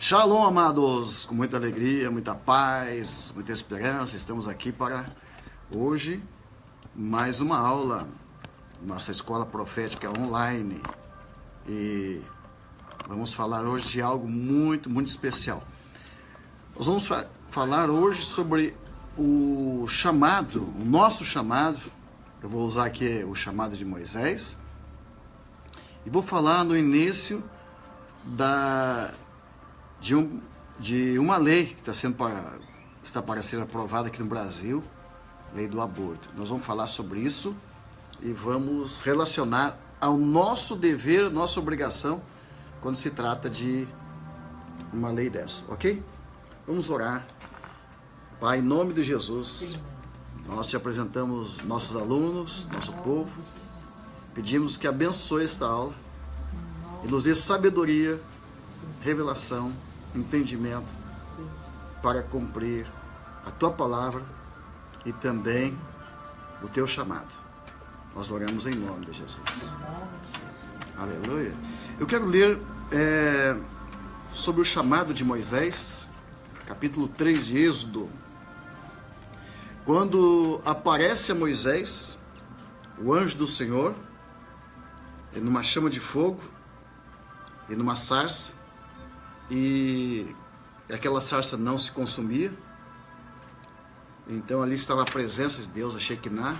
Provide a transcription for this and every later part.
Shalom, amados, com muita alegria, muita paz, muita esperança, estamos aqui para hoje mais uma aula, nossa escola profética online, e vamos falar hoje de algo muito especial. Nós vamos falar hoje sobre o chamado, o nosso chamado. Eu vou usar aqui o chamado de Moisés, e vou falar no início de uma lei que está para ser aprovada aqui no Brasil, lei do aborto. Nós vamos falar sobre isso e vamos relacionar ao nosso dever, nossa obrigação, quando se trata de uma lei dessa, ok? Vamos orar. Pai, em nome de Jesus, nós te apresentamos nossos alunos, nosso povo, pedimos que abençoe esta aula e nos dê sabedoria, revelação, entendimento para cumprir a tua palavra e também o teu chamado. Nós oramos em nome de Jesus. Aleluia. Eu quero ler sobre o chamado de Moisés, capítulo 3 de Êxodo. Quando aparece a Moisés o anjo do Senhor, numa chama de fogo e numa sarça, e aquela sarça não se consumia. Então ali estava a presença de Deus, a Shekinah.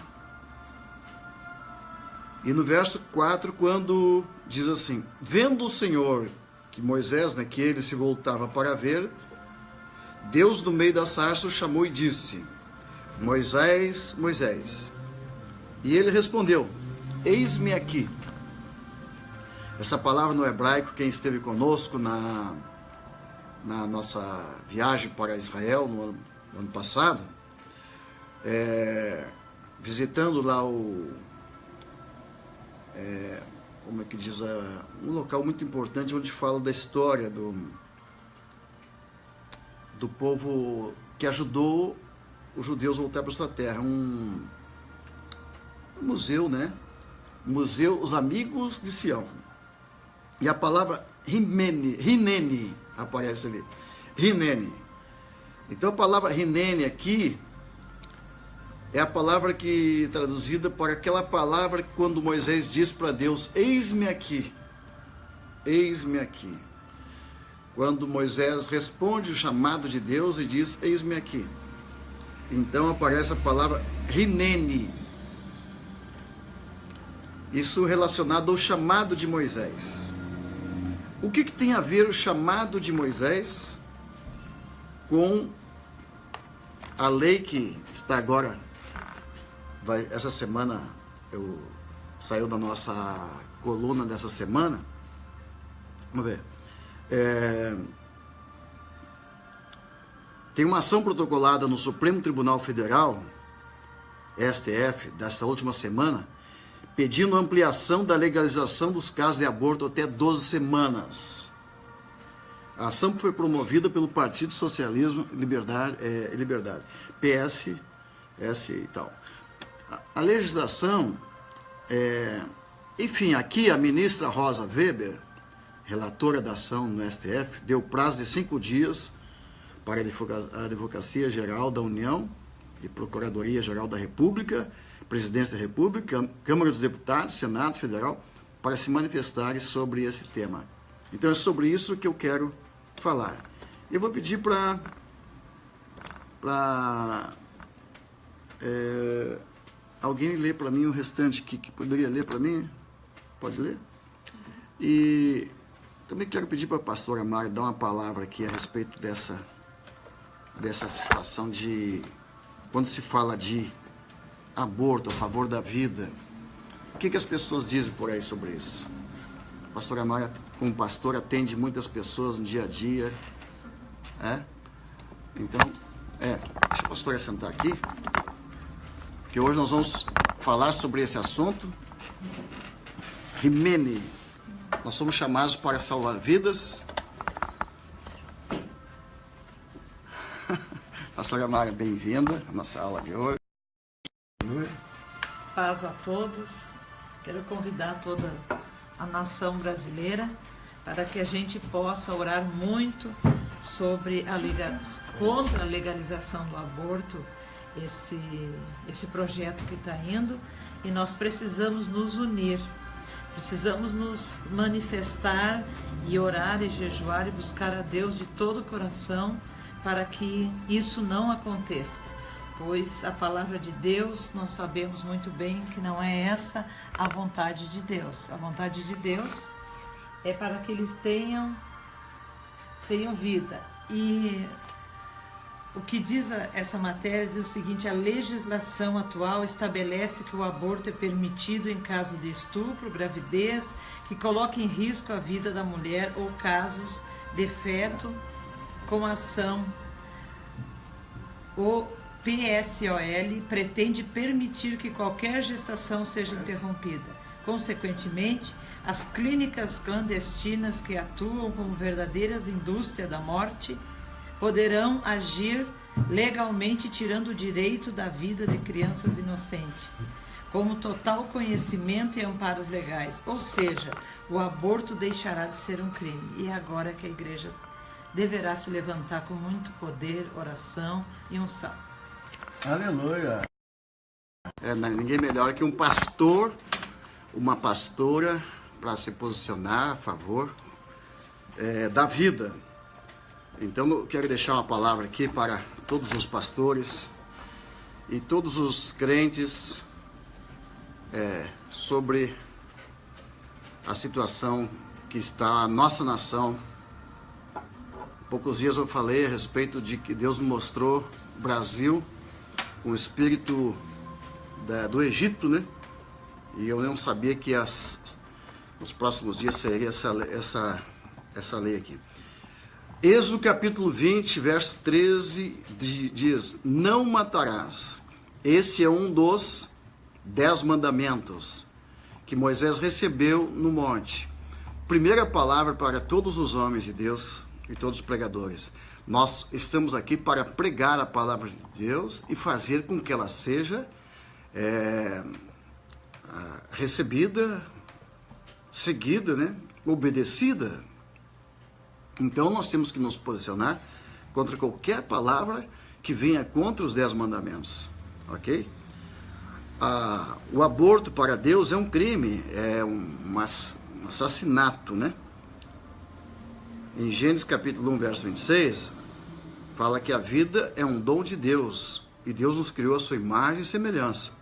E no verso 4, quando diz assim: vendo o Senhor que Moisés, que ele se voltava para ver, Deus do meio da sarça o chamou e disse: Moisés, Moisés. E ele respondeu: eis-me aqui. Essa palavra no hebraico, quem esteve conosco na nossa viagem para Israel no ano passado, visitando lá como é que diz, um local muito importante onde fala da história do povo que ajudou os judeus a voltar para sua terra, um museu, Museu Os Amigos de Sião. E a palavra Hineni aparece ali. Hineni. Então a palavra Hineni aqui é a palavra que traduzida por aquela palavra que quando Moisés diz para Deus: eis-me aqui. Eis-me aqui. Quando Moisés responde o chamado de Deus e diz: eis-me aqui. Então aparece a palavra Hineni. Isso relacionado ao chamado de Moisés. O que tem a ver o chamado de Moisés com a lei que está agora? Essa semana, saiu da nossa coluna dessa semana. Vamos ver. Tem uma ação protocolada no Supremo Tribunal Federal, STF, desta última semana, pedindo ampliação da legalização dos casos de aborto até 12 semanas. A ação foi promovida pelo Partido Socialismo e Liberdade, PS e tal. A legislação, enfim, aqui a ministra Rosa Weber, relatora da ação no STF, deu prazo de 5 dias para a Advocacia Geral da União e Procuradoria Geral da República, Presidência da República, Câmara dos Deputados, Senado Federal, para se manifestarem sobre esse tema. Então é sobre isso que eu quero falar. Eu vou pedir para alguém ler para mim o restante que poderia ler para mim. Pode ler? E também quero pedir para a pastora Mari dar uma palavra aqui a respeito dessa situação de quando se fala de aborto a favor da vida. O que as pessoas dizem por aí sobre isso? A pastora Mari, como pastora, atende muitas pessoas no dia a dia. Então, deixa a pastora sentar aqui, porque hoje nós vamos falar sobre esse assunto. Hineni. Nós somos chamados para salvar vidas. Pastora Mari, bem-vinda à nossa aula de hoje. Paz a todos. Quero convidar toda a nação brasileira para que a gente possa orar muito sobre contra a legalização do aborto, esse projeto que está indo, e nós precisamos nos unir, precisamos nos manifestar e orar e jejuar e buscar a Deus de todo o coração para que isso não aconteça, pois a palavra de Deus, nós sabemos muito bem que não é essa a vontade de Deus. A vontade de Deus é para que eles tenham vida. E o que diz essa matéria diz o seguinte: a legislação atual estabelece que o aborto é permitido em caso de estupro, gravidez, que coloque em risco a vida da mulher ou casos de feto com ação. O PSOL pretende permitir que qualquer gestação seja interrompida. Consequentemente, as clínicas clandestinas que atuam como verdadeiras indústrias da morte poderão agir legalmente, tirando o direito da vida de crianças inocentes, como total conhecimento e amparos legais. Ou seja, o aborto deixará de ser um crime. E é agora que a igreja deverá se levantar com muito poder, oração e unção. Aleluia! Ninguém melhor que um pastor, uma pastora, para se posicionar a favor da vida. Então eu quero deixar uma palavra aqui para todos os pastores e todos os crentes sobre a situação que está a nossa nação. Poucos dias eu falei a respeito de que Deus mostrou o Brasil com o espírito do Egito, né? E eu não sabia que nos próximos dias seria essa lei aqui. Êxodo capítulo 20, verso 13 diz: não matarás. Este é um dos 10 mandamentos que Moisés recebeu no monte. Primeira palavra para todos os homens de Deus e todos os pregadores. Nós estamos aqui para pregar a palavra de Deus e fazer com que ela seja recebida, seguida, né? Obedecida. Então nós temos que nos posicionar contra qualquer palavra que venha contra os 10 mandamentos, ok? O aborto para Deus é um crime, é um assassinato, né? Em Gênesis capítulo 1, verso 26, fala que a vida é um dom de Deus e Deus nos criou a sua imagem e semelhança.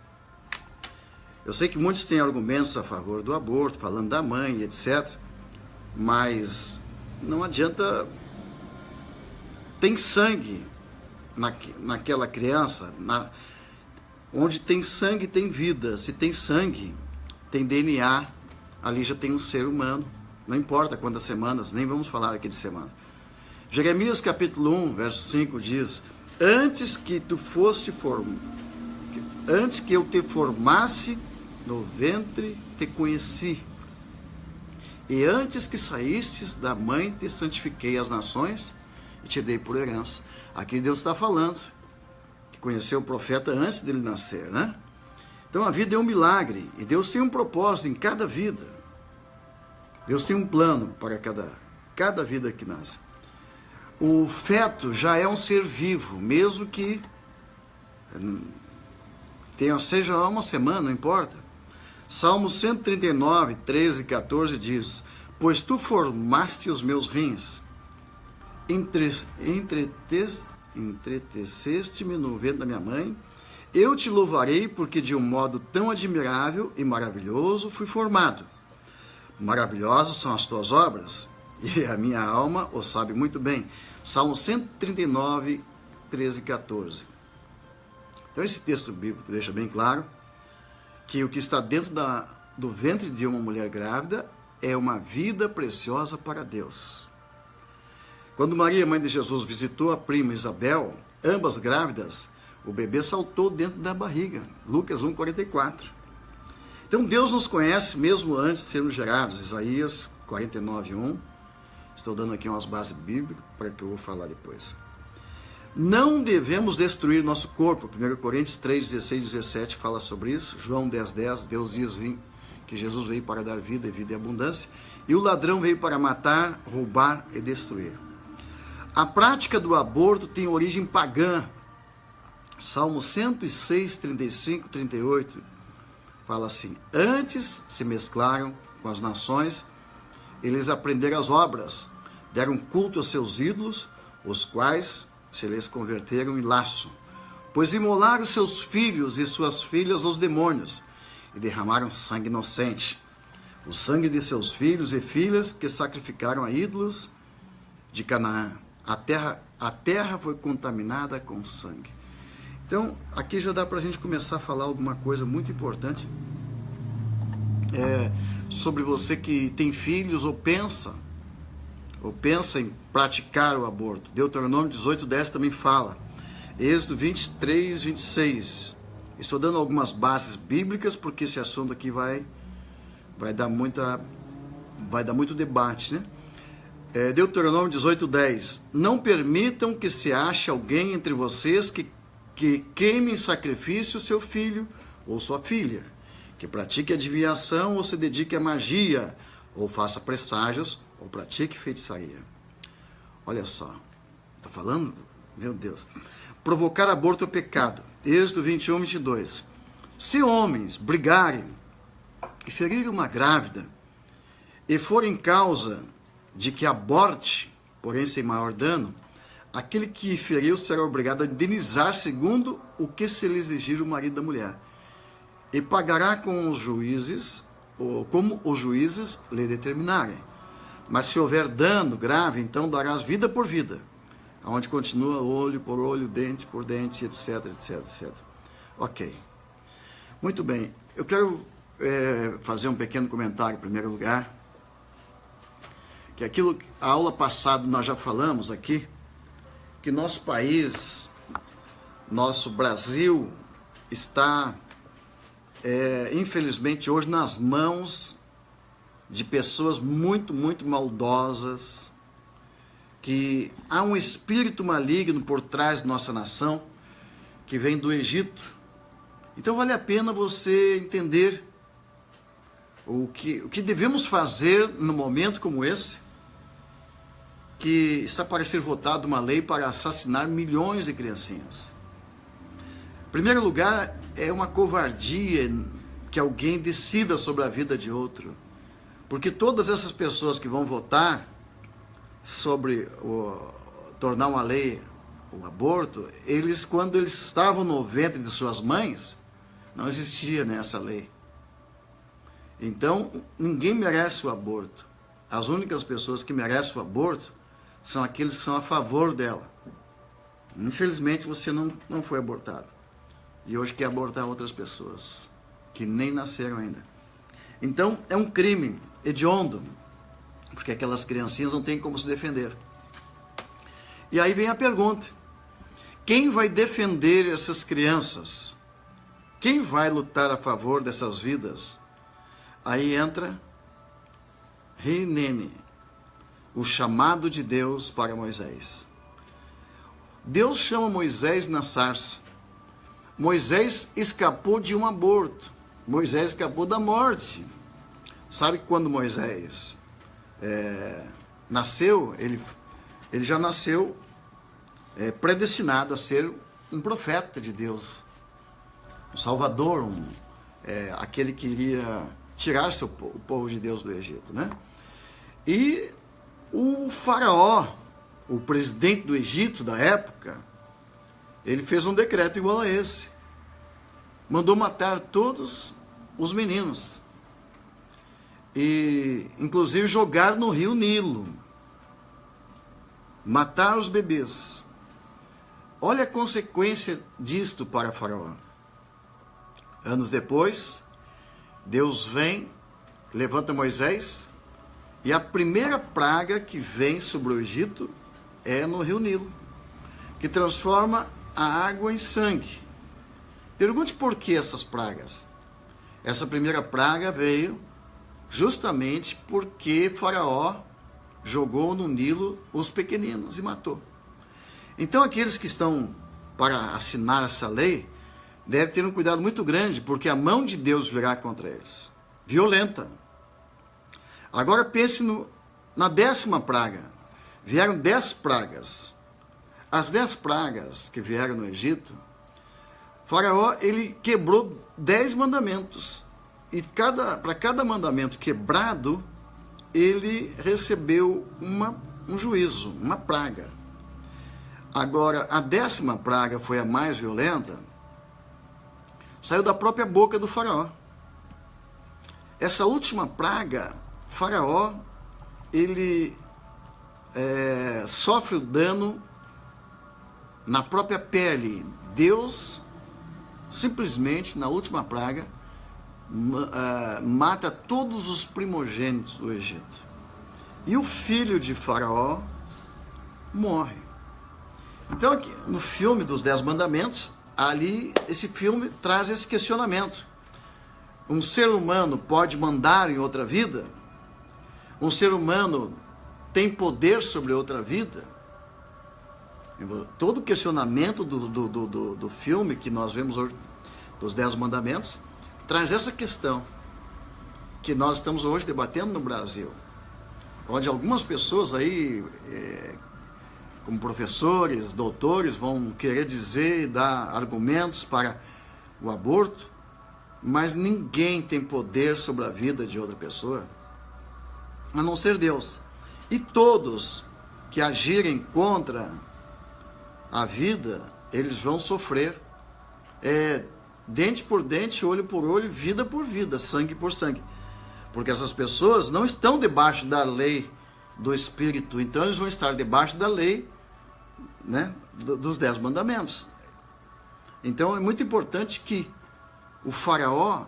Eu sei que muitos têm argumentos a favor do aborto, falando da mãe, etc. Mas não adianta. Tem sangue naquela criança. Onde tem sangue, tem vida. Se tem sangue, tem DNA. Ali já tem um ser humano. Não importa quantas semanas, nem vamos falar aqui de semana. Jeremias capítulo 1, verso 5 diz: antes que eu te formasse no ventre te conheci, e antes que saístes da mãe te santifiquei as nações e te dei por herança. Aqui Deus está falando que conheceu o profeta antes dele nascer, né? Então a vida é um milagre e Deus tem um propósito em cada vida. Deus tem um plano para cada vida que nasce. O feto já é um ser vivo, mesmo que seja lá uma semana, não importa. Salmo 139, 13 e 14 diz: pois tu formaste os meus rins, entreteceste-me no ventre da minha mãe, eu te louvarei porque de um modo tão admirável e maravilhoso fui formado. Maravilhosas são as tuas obras, e a minha alma o sabe muito bem. Salmo 139, 13 e 14. Então esse texto bíblico deixa bem claro que o que está dentro do ventre de uma mulher grávida é uma vida preciosa para Deus. Quando Maria, mãe de Jesus, visitou a prima Isabel, ambas grávidas, o bebê saltou dentro da barriga. Lucas 1,44. Então Deus nos conhece mesmo antes de sermos gerados. Isaías 49:1. Estou dando aqui umas bases bíblicas para que eu vou falar depois. Não devemos destruir nosso corpo. 1 Coríntios 3, 16 e 17 fala sobre isso. João 10, 10, Deus diz que Jesus veio para dar vida e vida em abundância. e o ladrão veio para matar, roubar e destruir. A prática do aborto tem origem pagã. Salmo 106, 35, 38, fala assim: antes se mesclaram com as nações, eles aprenderam as obras, deram culto aos seus ídolos, os quais se lhes converteram em laço, pois imolaram seus filhos e suas filhas aos demônios, e derramaram sangue inocente, o sangue de seus filhos e filhas que sacrificaram a ídolos de Canaã. A terra foi contaminada com sangue. Então, aqui já dá para a gente começar a falar alguma coisa muito importante sobre você que tem filhos ou pensa em praticar o aborto. Deuteronômio 18:10 também fala. Êxodo 23, 26. Estou dando algumas bases bíblicas porque esse assunto aqui vai dar muito debate, né? Deuteronômio 18:10. Não permitam que se ache alguém entre vocês que queime em sacrifício seu filho ou sua filha, que pratique adivinhação ou se dedique à magia, ou faça presságios, ou pratique feitiçaria. Olha só, está falando? Meu Deus. Provocar aborto é pecado. Êxodo 21, 22. Se homens brigarem e ferirem uma grávida, e forem causa de que aborte, porém sem maior dano, aquele que feriu será obrigado a indenizar segundo o que se lhe exigir o marido da mulher, e pagará com os juízes, ou como os juízes lhe determinarem. Mas se houver dano grave, então darás vida por vida, onde continua olho por olho, dente por dente, etc, etc, etc. Ok. Muito bem. Eu quero fazer um pequeno comentário em primeiro lugar, que a aula passada nós já falamos aqui, que nosso país, nosso Brasil, está, infelizmente, hoje nas mãos de pessoas muito, muito maldosas, que há um espírito maligno por trás de nossa nação, que vem do Egito. Então vale a pena você entender o que devemos fazer num momento como esse, que está para ser votada uma lei para assassinar milhões de criancinhas. Em primeiro lugar, é uma covardia que alguém decida sobre a vida de outro, porque todas essas pessoas que vão votar sobre tornar uma lei o aborto, quando eles estavam no ventre de suas mães, não existia essa lei. Então, ninguém merece o aborto. As únicas pessoas que merecem o aborto são aqueles que são a favor dela. Infelizmente, você não foi abortado. E hoje quer abortar outras pessoas, que nem nasceram ainda. Então, é um crime hediondo, porque aquelas criancinhas não têm como se defender. E aí vem a pergunta: quem vai defender essas crianças? Quem vai lutar a favor dessas vidas? Aí entra Hinene, o chamado de Deus para Moisés. Deus chama Moisés na sarça. Moisés escapou de um aborto. Moisés escapou da morte. Sabe que quando Moisés nasceu, ele já nasceu predestinado a ser um profeta de Deus, um salvador, aquele que iria tirar o povo de Deus do Egito, né? E o faraó, o presidente do Egito da época, ele fez um decreto igual a esse. Mandou matar todos os meninos. E, inclusive, jogar no rio Nilo. Matar os bebês. Olha a consequência disto para Faraó. Anos depois, Deus vem, levanta Moisés, e a primeira praga que vem sobre o Egito é no rio Nilo, que transforma a água em sangue. Pergunte por que essas pragas. Essa primeira praga veio justamente porque Faraó jogou no Nilo os pequeninos e matou. Então aqueles que estão para assinar essa lei devem ter um cuidado muito grande, porque a mão de Deus virá contra eles, violenta. Agora pense na 10ª praga. Vieram 10 pragas. As 10 pragas que vieram no Egito, Faraó, ele quebrou 10 mandamentos. E para cada mandamento quebrado, ele recebeu um juízo, uma praga. Agora, a 10ª praga foi a mais violenta, saiu da própria boca do Faraó. Essa última praga, Faraó, ele sofre o dano na própria pele. Deus, simplesmente, na última praga, mata todos os primogênitos do Egito. E o filho de Faraó morre. Então, aqui, no filme dos 10 Mandamentos, ali, esse filme traz esse questionamento. Um ser humano pode mandar em outra vida? Um ser humano tem poder sobre outra vida? Todo o questionamento do filme que nós vemos hoje, dos 10 Mandamentos, traz essa questão que nós estamos hoje debatendo no Brasil, onde algumas pessoas aí, como professores, doutores, vão querer dizer e dar argumentos para o aborto, mas ninguém tem poder sobre a vida de outra pessoa, a não ser Deus. E todos que agirem contra a vida, eles vão sofrer, dente por dente, olho por olho, vida por vida, sangue por sangue. Porque essas pessoas não estão debaixo da lei do Espírito, então eles vão estar debaixo da lei, né, dos 10 mandamentos. Então é muito importante que o Faraó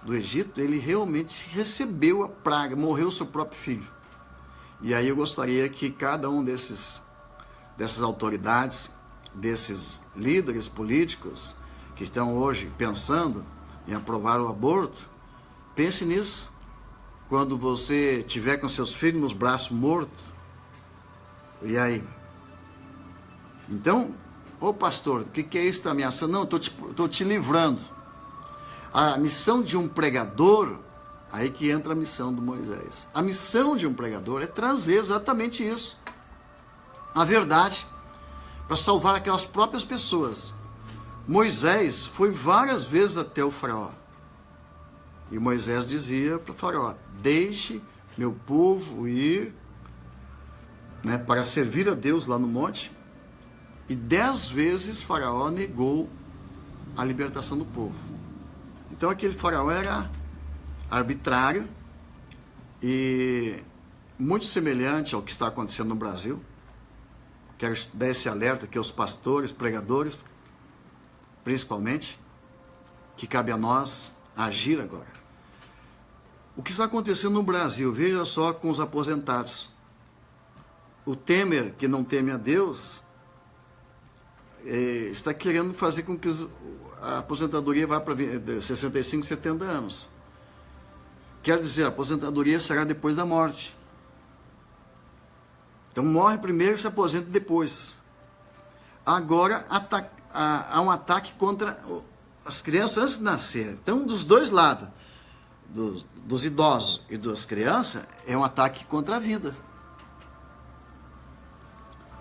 do Egito, ele realmente recebeu a praga, morreu seu próprio filho. E aí eu gostaria que cada um dessas autoridades, desses líderes políticos que estão hoje pensando em aprovar o aborto, pense nisso. Quando você tiver com seus filhos nos braços mortos, e aí? Então, ô pastor, o que é isso, está ameaçando? Não, estou te livrando. A missão de um pregador, aí que entra a missão do Moisés. A missão de um pregador é trazer exatamente isso, a verdade, para salvar aquelas próprias pessoas. Moisés foi várias vezes até o Faraó. E Moisés dizia para o Faraó: deixe meu povo ir, né, para servir a Deus lá no monte. E 10 vezes Faraó negou a libertação do povo. Então aquele Faraó era arbitrário e muito semelhante ao que está acontecendo no Brasil. Quero dar esse alerta aqui aos pastores, pregadores, principalmente, que cabe a nós agir agora. O que está acontecendo no Brasil, veja só com os aposentados. O Temer, que não teme a Deus, está querendo fazer com que a aposentadoria vá para 65, 70 anos. Quer dizer, a aposentadoria será depois da morte. Então morre primeiro e se aposenta depois. Agora há um ataque contra as crianças antes de nascer. Então, dos dois lados, dos idosos e das crianças, é um ataque contra a vida.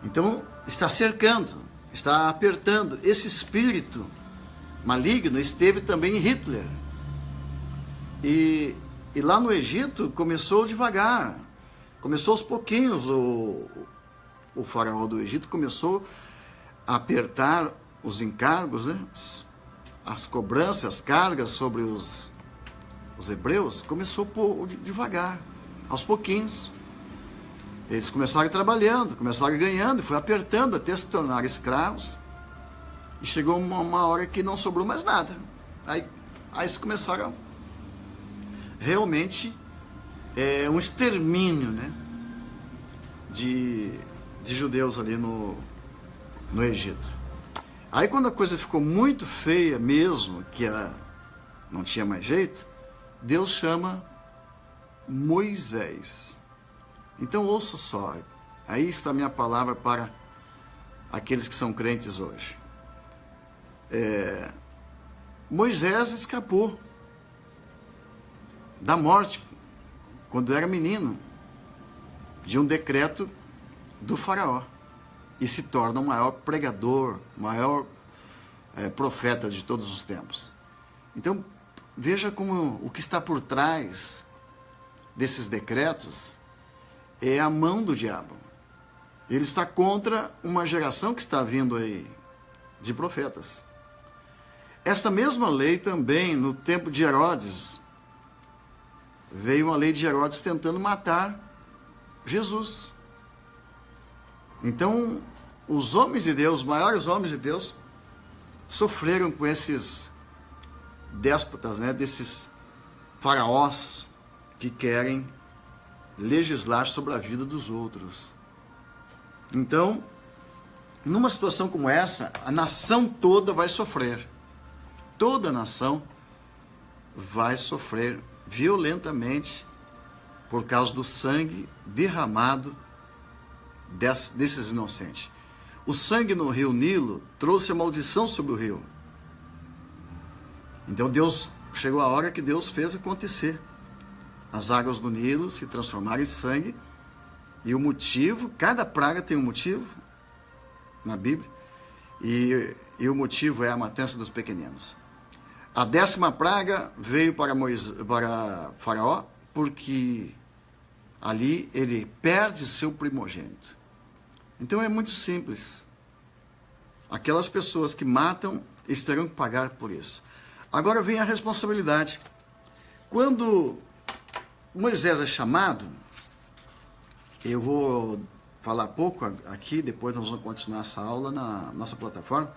Então, está cercando, está apertando. Esse espírito maligno esteve também em Hitler. E lá no Egito começou devagar, começou aos pouquinhos. O faraó do Egito começou a apertar os encargos, né? As cobranças, as cargas sobre os hebreus, começou devagar, aos pouquinhos. Eles começaram trabalhando, começaram ganhando, e foi apertando até se tornar escravos. E chegou uma hora que não sobrou mais nada. Aí eles começaram realmente um extermínio, né, de judeus ali no Egito. Aí quando a coisa ficou muito feia mesmo, que não tinha mais jeito, Deus chama Moisés. Então ouça só, aí está a minha palavra para aqueles que são crentes hoje. Moisés escapou da morte quando era menino, de um decreto do faraó. E se torna o maior pregador, o maior profeta de todos os tempos. Então, veja como o que está por trás desses decretos é a mão do diabo. Ele está contra uma geração que está vindo aí de profetas. Esta mesma lei também, no tempo de Herodes, veio uma lei de Herodes tentando matar Jesus. Então, os homens de Deus, os maiores homens de Deus, sofreram com esses déspotas, né, desses faraós que querem legislar sobre a vida dos outros. Então, numa situação como essa, a nação toda vai sofrer. Toda a nação vai sofrer violentamente por causa do sangue derramado desses inocentes. O sangue no rio Nilo trouxe a maldição sobre o rio. Então chegou a hora que Deus fez acontecer. As águas do Nilo se transformaram em sangue. E o motivo, cada praga tem um motivo na Bíblia. E o motivo é a matança dos pequeninos. A 10ª praga veio para Faraó, porque ali ele perde seu primogênito. Então é muito simples. Aquelas pessoas que matam terão que pagar por isso. Agora vem a responsabilidade. Quando Moisés é chamado, eu vou falar pouco aqui, depois nós vamos continuar essa aula na nossa plataforma,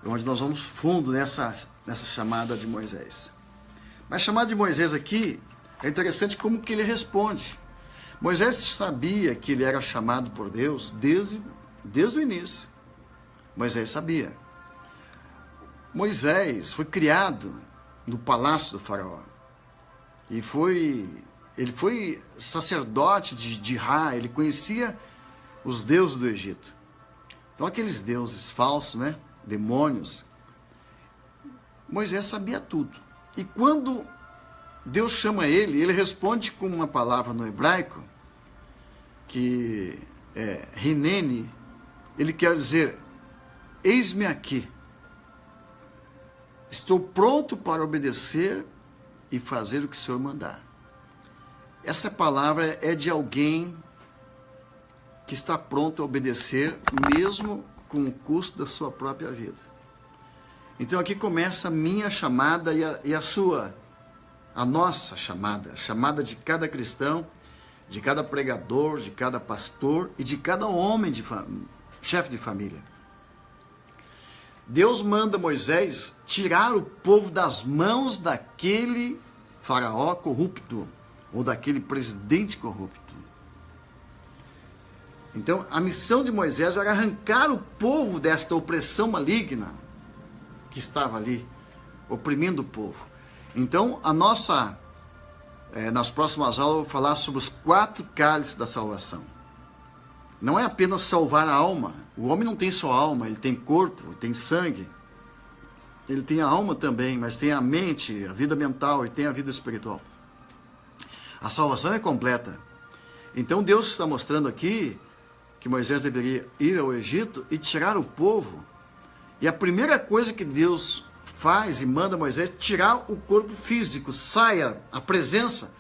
onde nós vamos fundo nessa chamada de Moisés. Mas a chamada de Moisés aqui é interessante como que ele responde. Moisés sabia que ele era chamado por Deus desde o início. Moisés sabia. Moisés foi criado no palácio do faraó. E ele foi sacerdote de Ra, ele conhecia os deuses do Egito. Então aqueles deuses falsos, né, demônios, Moisés sabia tudo. E quando Deus chama ele responde com uma palavra no hebraico, que é Hineni, ele quer dizer, eis-me aqui, estou pronto para obedecer e fazer o que o Senhor mandar. Essa palavra é de alguém que está pronto a obedecer, mesmo com o custo da sua própria vida. Então aqui começa a minha chamada e a nossa chamada, a chamada de cada cristão, de cada pregador, de cada pastor e de cada homem, chefe de família. Deus manda Moisés tirar o povo das mãos daquele faraó corrupto, ou daquele presidente corrupto. Então, a missão de Moisés era arrancar o povo desta opressão maligna que estava ali, oprimindo o povo. Então, nas próximas aulas, eu vou falar sobre os 4 cálices da salvação. Não é apenas salvar a alma. O homem não tem só alma, ele tem corpo, tem sangue. Ele tem a alma também, mas tem a mente, a vida mental e tem a vida espiritual. A salvação é completa. Então Deus está mostrando aqui que Moisés deveria ir ao Egito e tirar o povo. E a primeira coisa que Deus faz e manda Moisés é tirar o corpo físico. Saia, a presença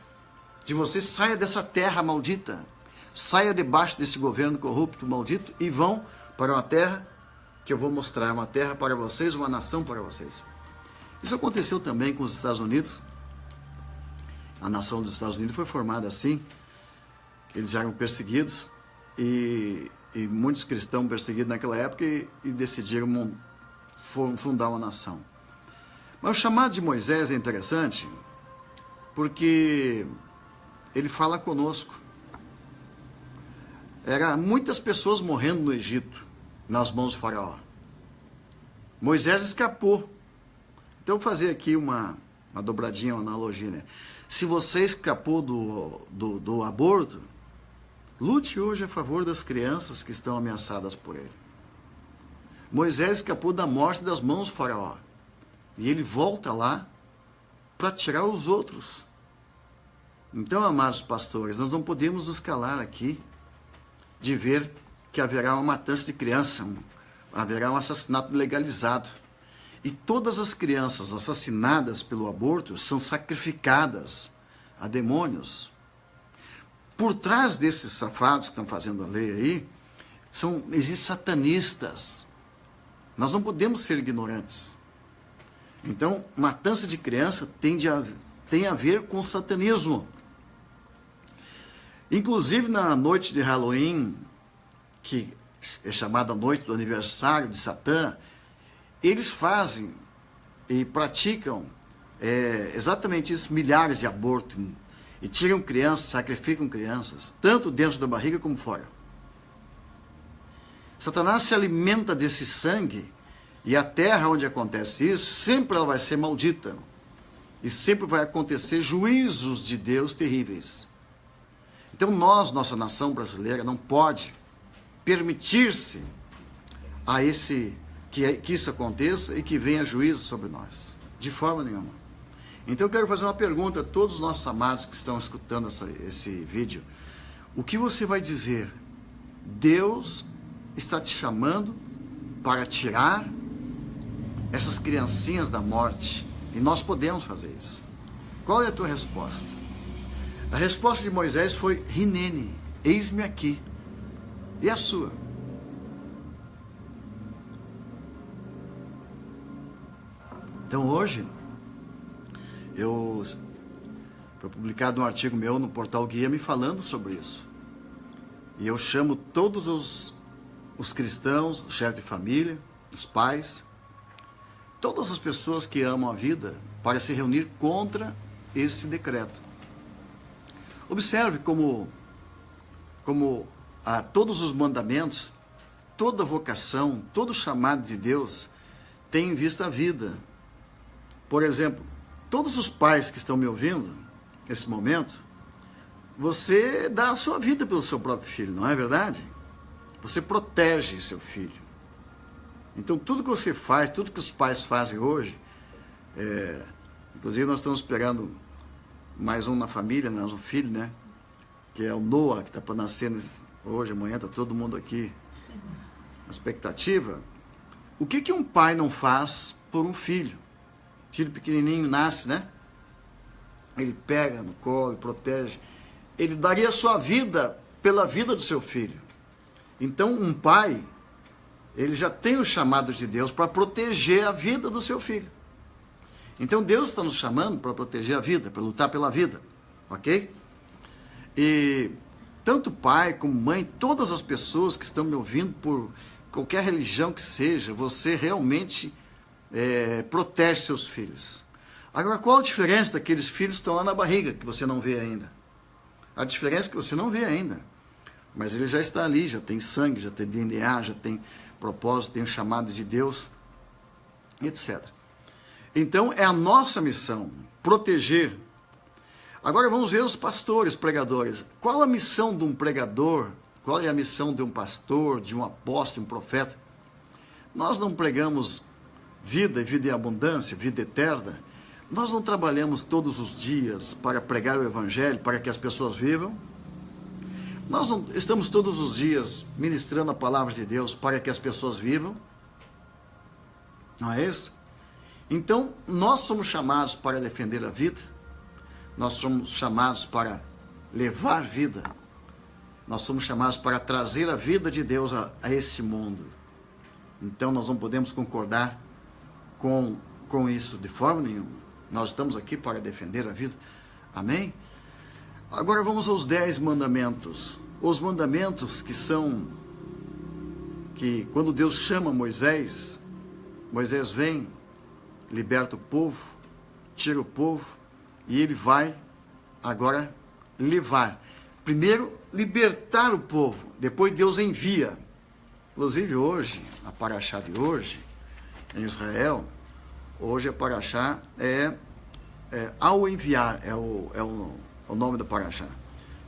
de você, saia dessa terra maldita. Saia debaixo desse governo corrupto, maldito, e vão para uma terra que eu vou mostrar, uma terra para vocês, uma nação para vocês. Isso aconteceu também com os Estados Unidos. A nação dos Estados Unidos foi formada assim, eles eram perseguidos, e muitos cristãos perseguidos naquela época e decidiram fundar uma nação. Mas o chamado de Moisés é interessante, porque ele fala conosco. Eram muitas pessoas morrendo no Egito, nas mãos do faraó. Moisés escapou. Então, eu vou fazer aqui uma dobradinha, uma analogia, né? Se você escapou do aborto, lute hoje a favor das crianças que estão ameaçadas por ele. Moisés escapou da morte das mãos do faraó. E ele volta lá para tirar os outros. Então, amados pastores, nós não podemos nos calar aqui de ver que haverá uma matança de criança, haverá um assassinato legalizado. E todas as crianças assassinadas pelo aborto são sacrificadas a demônios. Por trás desses safados que estão fazendo a lei aí, existem satanistas. Nós não podemos ser ignorantes. Então, matança de criança tem a ver com satanismo. Inclusive, na noite de Halloween, que é chamada noite do aniversário de Satã, eles fazem e praticam exatamente isso, milhares de abortos, e tiram crianças, sacrificam crianças, tanto dentro da barriga como fora. Satanás se alimenta desse sangue, e a terra onde acontece isso, sempre ela vai ser maldita, e sempre vai acontecer juízos de Deus terríveis. Então nossa nação brasileira, não pode permitir-se que isso aconteça e que venha juízo sobre nós, de forma nenhuma. Então eu quero fazer uma pergunta a todos os nossos amados que estão escutando esse vídeo. O que você vai dizer? Deus está te chamando para tirar essas criancinhas da morte, e nós podemos fazer isso. Qual é a tua resposta? A resposta de Moisés foi: Hinene, eis-me aqui. E a sua? Então hoje, foi publicado um artigo meu no portal Guia-me falando sobre isso. E eu chamo todos os cristãos, chefes de família, os pais, todas as pessoas que amam a vida, para se reunir contra esse decreto. Observe como todos os mandamentos, toda vocação, todo chamado de Deus tem em vista a vida. Por exemplo, todos os pais que estão me ouvindo nesse momento, você dá a sua vida pelo seu próprio filho, não é verdade? Você protege seu filho. Então tudo que você faz, tudo que os pais fazem hoje, inclusive nós estamos esperando mais um na família, mais um filho, né? Que é o Noah, que está para nascer hoje, amanhã, está todo mundo aqui na expectativa. O que um pai não faz por um filho? Filho pequenininho nasce, né? Ele pega no colo, protege. Ele daria a sua vida pela vida do seu filho. Então, um pai, ele já tem o chamado de Deus para proteger a vida do seu filho. Então, Deus está nos chamando para proteger a vida, para lutar pela vida, ok? E tanto pai como mãe, todas as pessoas que estão me ouvindo, por qualquer religião que seja, você realmente protege seus filhos. Agora, qual a diferença daqueles filhos que estão lá na barriga, que você não vê ainda? A diferença é que você não vê ainda, mas ele já está ali, já tem sangue, já tem DNA, já tem propósito, tem o chamado de Deus, etc. Então, é a nossa missão, proteger. Agora vamos ver os pastores, pregadores. Qual a missão de um pregador? Qual é a missão de um pastor, de um apóstolo, de um profeta? Nós não pregamos vida e vida em abundância, vida eterna. Nós não trabalhamos todos os dias para pregar o evangelho, para que as pessoas vivam. Nós não estamos todos os dias ministrando a palavra de Deus para que as pessoas vivam. Não é isso? Então, nós somos chamados para defender a vida. Nós somos chamados para levar vida. Nós somos chamados para trazer a vida de Deus a este mundo. Então, nós não podemos concordar com isso de forma nenhuma. Nós estamos aqui para defender a vida. Amém? Agora vamos aos 10 mandamentos. Os mandamentos que quando Deus chama Moisés, Moisés vem, liberta o povo, tira o povo, e ele vai agora levar. Primeiro, libertar o povo, depois Deus envia. Inclusive hoje, a paraxá de hoje, em Israel, hoje a paraxá ao enviar, é o nome da paraxá.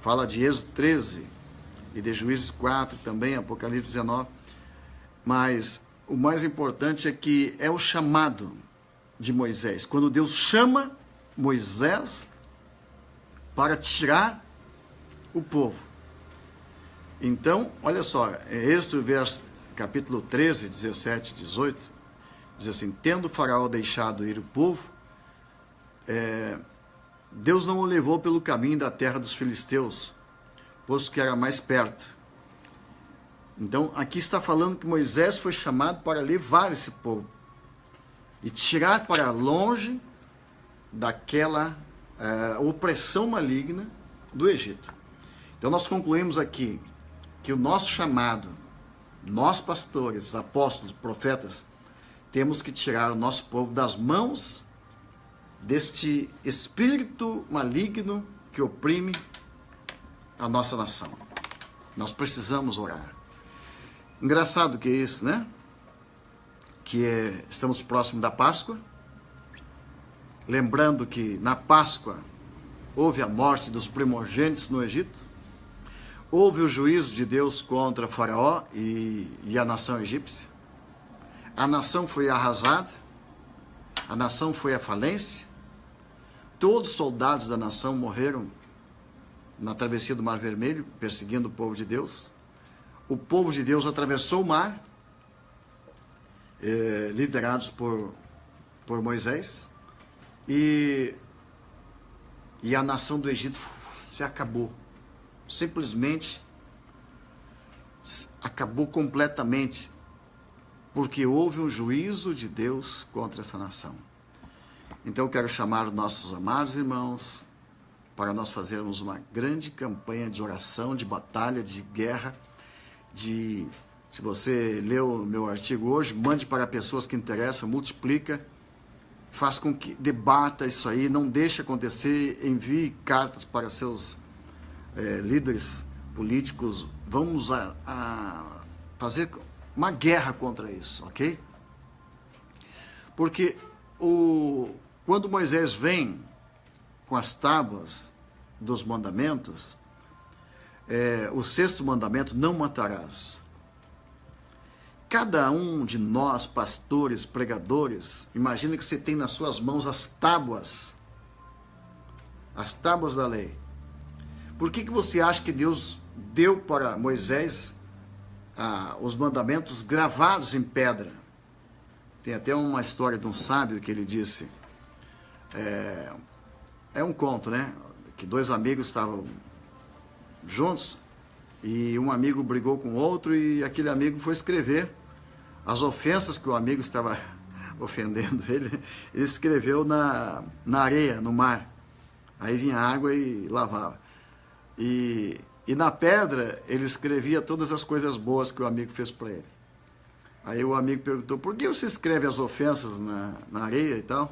Fala de Êxodo 13 e de Juízes 4, também Apocalipse 19. Mas o mais importante é que é o chamado de Moisés. Quando Deus chama Moisés, para tirar o povo. Então, olha só, Êxodo, capítulo 13, 17, 18, diz assim: tendo Faraó deixado ir o povo, Deus não o levou pelo caminho da terra dos filisteus, posto que era mais perto. Então, aqui está falando que Moisés foi chamado para levar esse povo e tirar para longe daquela opressão maligna do Egito. Então, nós concluímos aqui que o nosso chamado, nós pastores, apóstolos, profetas, temos que tirar o nosso povo das mãos deste espírito maligno que oprime a nossa nação. Nós precisamos orar. Engraçado que é isso, né? Estamos próximos da Páscoa. Lembrando que na Páscoa houve a morte dos primogênitos no Egito. Houve o juízo de Deus contra Faraó e a nação egípcia. A nação foi arrasada. A nação foi à falência. Todos os soldados da nação morreram na travessia do Mar Vermelho, perseguindo o povo de Deus. O povo de Deus atravessou o mar, liderados por Moisés, e a nação do Egito se acabou. Simplesmente acabou completamente, porque houve um juízo de Deus contra essa nação. Então eu quero chamar os nossos amados irmãos para nós fazermos uma grande campanha de oração, de batalha, de guerra, se você leu o meu artigo hoje, mande para pessoas que interessam, multiplica, faz com que debata isso aí, não deixe acontecer, envie cartas para seus líderes políticos. Vamos a fazer uma guerra contra isso, ok? Porque quando Moisés vem com as tábuas dos mandamentos, o sexto mandamento: não matarás. Cada um de nós, pastores, pregadores, imagine que você tem nas suas mãos as tábuas da lei. Por que você acha que Deus deu para Moisés os mandamentos gravados em pedra? Tem até uma história de um sábio que ele disse, é um conto, né? Que dois amigos estavam juntos e um amigo brigou com o outro e aquele amigo foi escrever as ofensas que o amigo estava ofendendo ele escreveu na areia, no mar. Aí vinha água e lavava. E na pedra ele escrevia todas as coisas boas que o amigo fez para ele. Aí o amigo perguntou: por que você escreve as ofensas na areia e tal?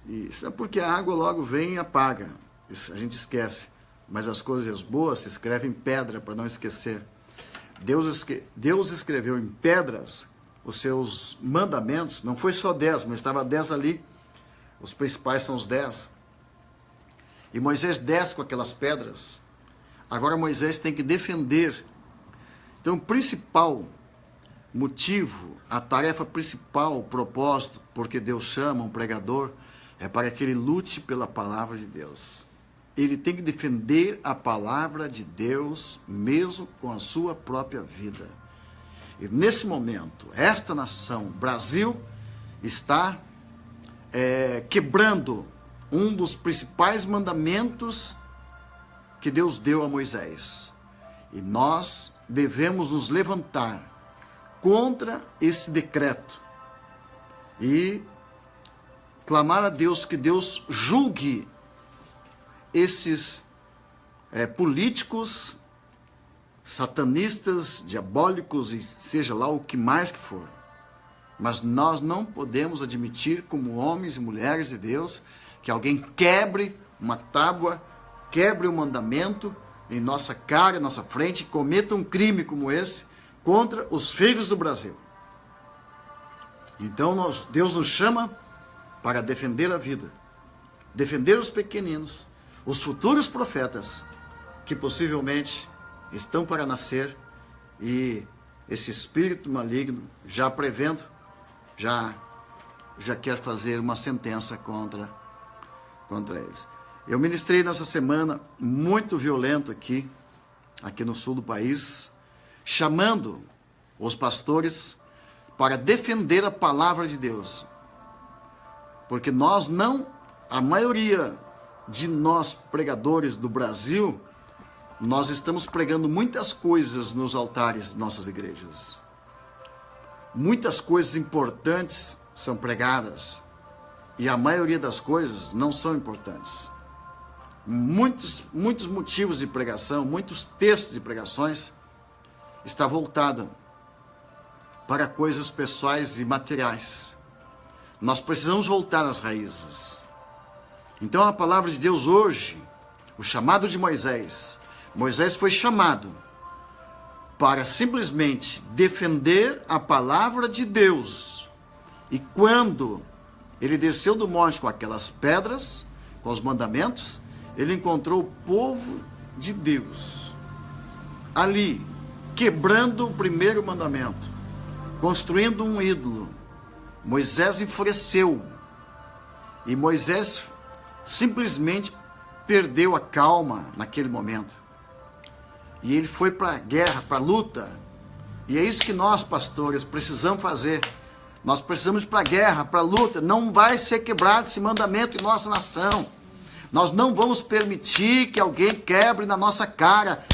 E isso é porque a água logo vem e apaga. Isso a gente esquece. Mas as coisas boas se escrevem em pedra para não esquecer. Deus escreveu em pedras os seus mandamentos. Não foi só 10, mas estava 10 ali. Os principais são os 10. E Moisés desce com aquelas pedras. Agora Moisés tem que defender. Então o principal motivo, a tarefa principal, o propósito, porque Deus chama um pregador, é para que ele lute pela palavra de Deus. Ele tem que defender a palavra de Deus, mesmo com a sua própria vida. E nesse momento, esta nação, Brasil, está quebrando um dos principais mandamentos que Deus deu a Moisés. E nós devemos nos levantar contra esse decreto e clamar a Deus que Deus julgue esses políticos, satanistas, diabólicos e seja lá o que mais que for. Mas nós não podemos admitir, como homens e mulheres de Deus, que alguém quebre uma tábua, quebre um mandamento em nossa cara, em nossa frente, e cometa um crime como esse contra os filhos do Brasil. Então Deus nos chama para defender a vida, defender os pequeninos, os futuros profetas que possivelmente estão para nascer, e esse espírito maligno, já prevendo, já quer fazer uma sentença contra eles. Eu ministrei nessa semana muito violento aqui no sul do país, chamando os pastores para defender a palavra de Deus. Porque a maioria de nós pregadores do Brasil, nós estamos pregando muitas coisas nos altares de nossas igrejas. Muitas coisas importantes são pregadas e a maioria das coisas não são importantes. Muitos motivos de pregação, muitos textos de pregações está voltado para coisas pessoais e materiais. Nós precisamos voltar às raízes. Então a palavra de Deus hoje, o chamado de Moisés foi chamado para simplesmente defender a palavra de Deus. E quando ele desceu do monte com aquelas pedras, com os mandamentos, ele encontrou o povo de Deus ali, quebrando o primeiro mandamento, construindo um ídolo. Moisés enfureceu e Moisés simplesmente perdeu a calma naquele momento. E ele foi para a guerra, para a luta. E é isso que nós, pastores, precisamos fazer. Nós precisamos ir para a guerra, para a luta. Não vai ser quebrado esse mandamento em nossa nação. Nós não vamos permitir que alguém quebre na nossa cara.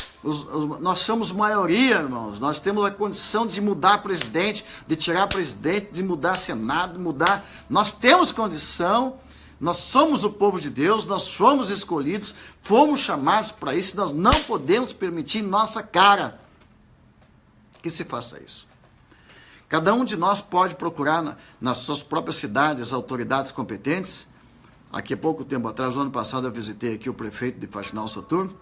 Nós somos maioria, irmãos. Nós temos a condição de mudar presidente, de tirar presidente, de mudar senado, de mudar. Nós temos condição. Nós somos o povo de Deus, nós fomos escolhidos, fomos chamados para isso. Nós não podemos permitir em nossa cara que se faça isso. Cada um de nós pode procurar nas suas próprias cidades as autoridades competentes. Aqui há pouco tempo atrás, no ano passado, eu visitei aqui o prefeito de Faxinal Soturno,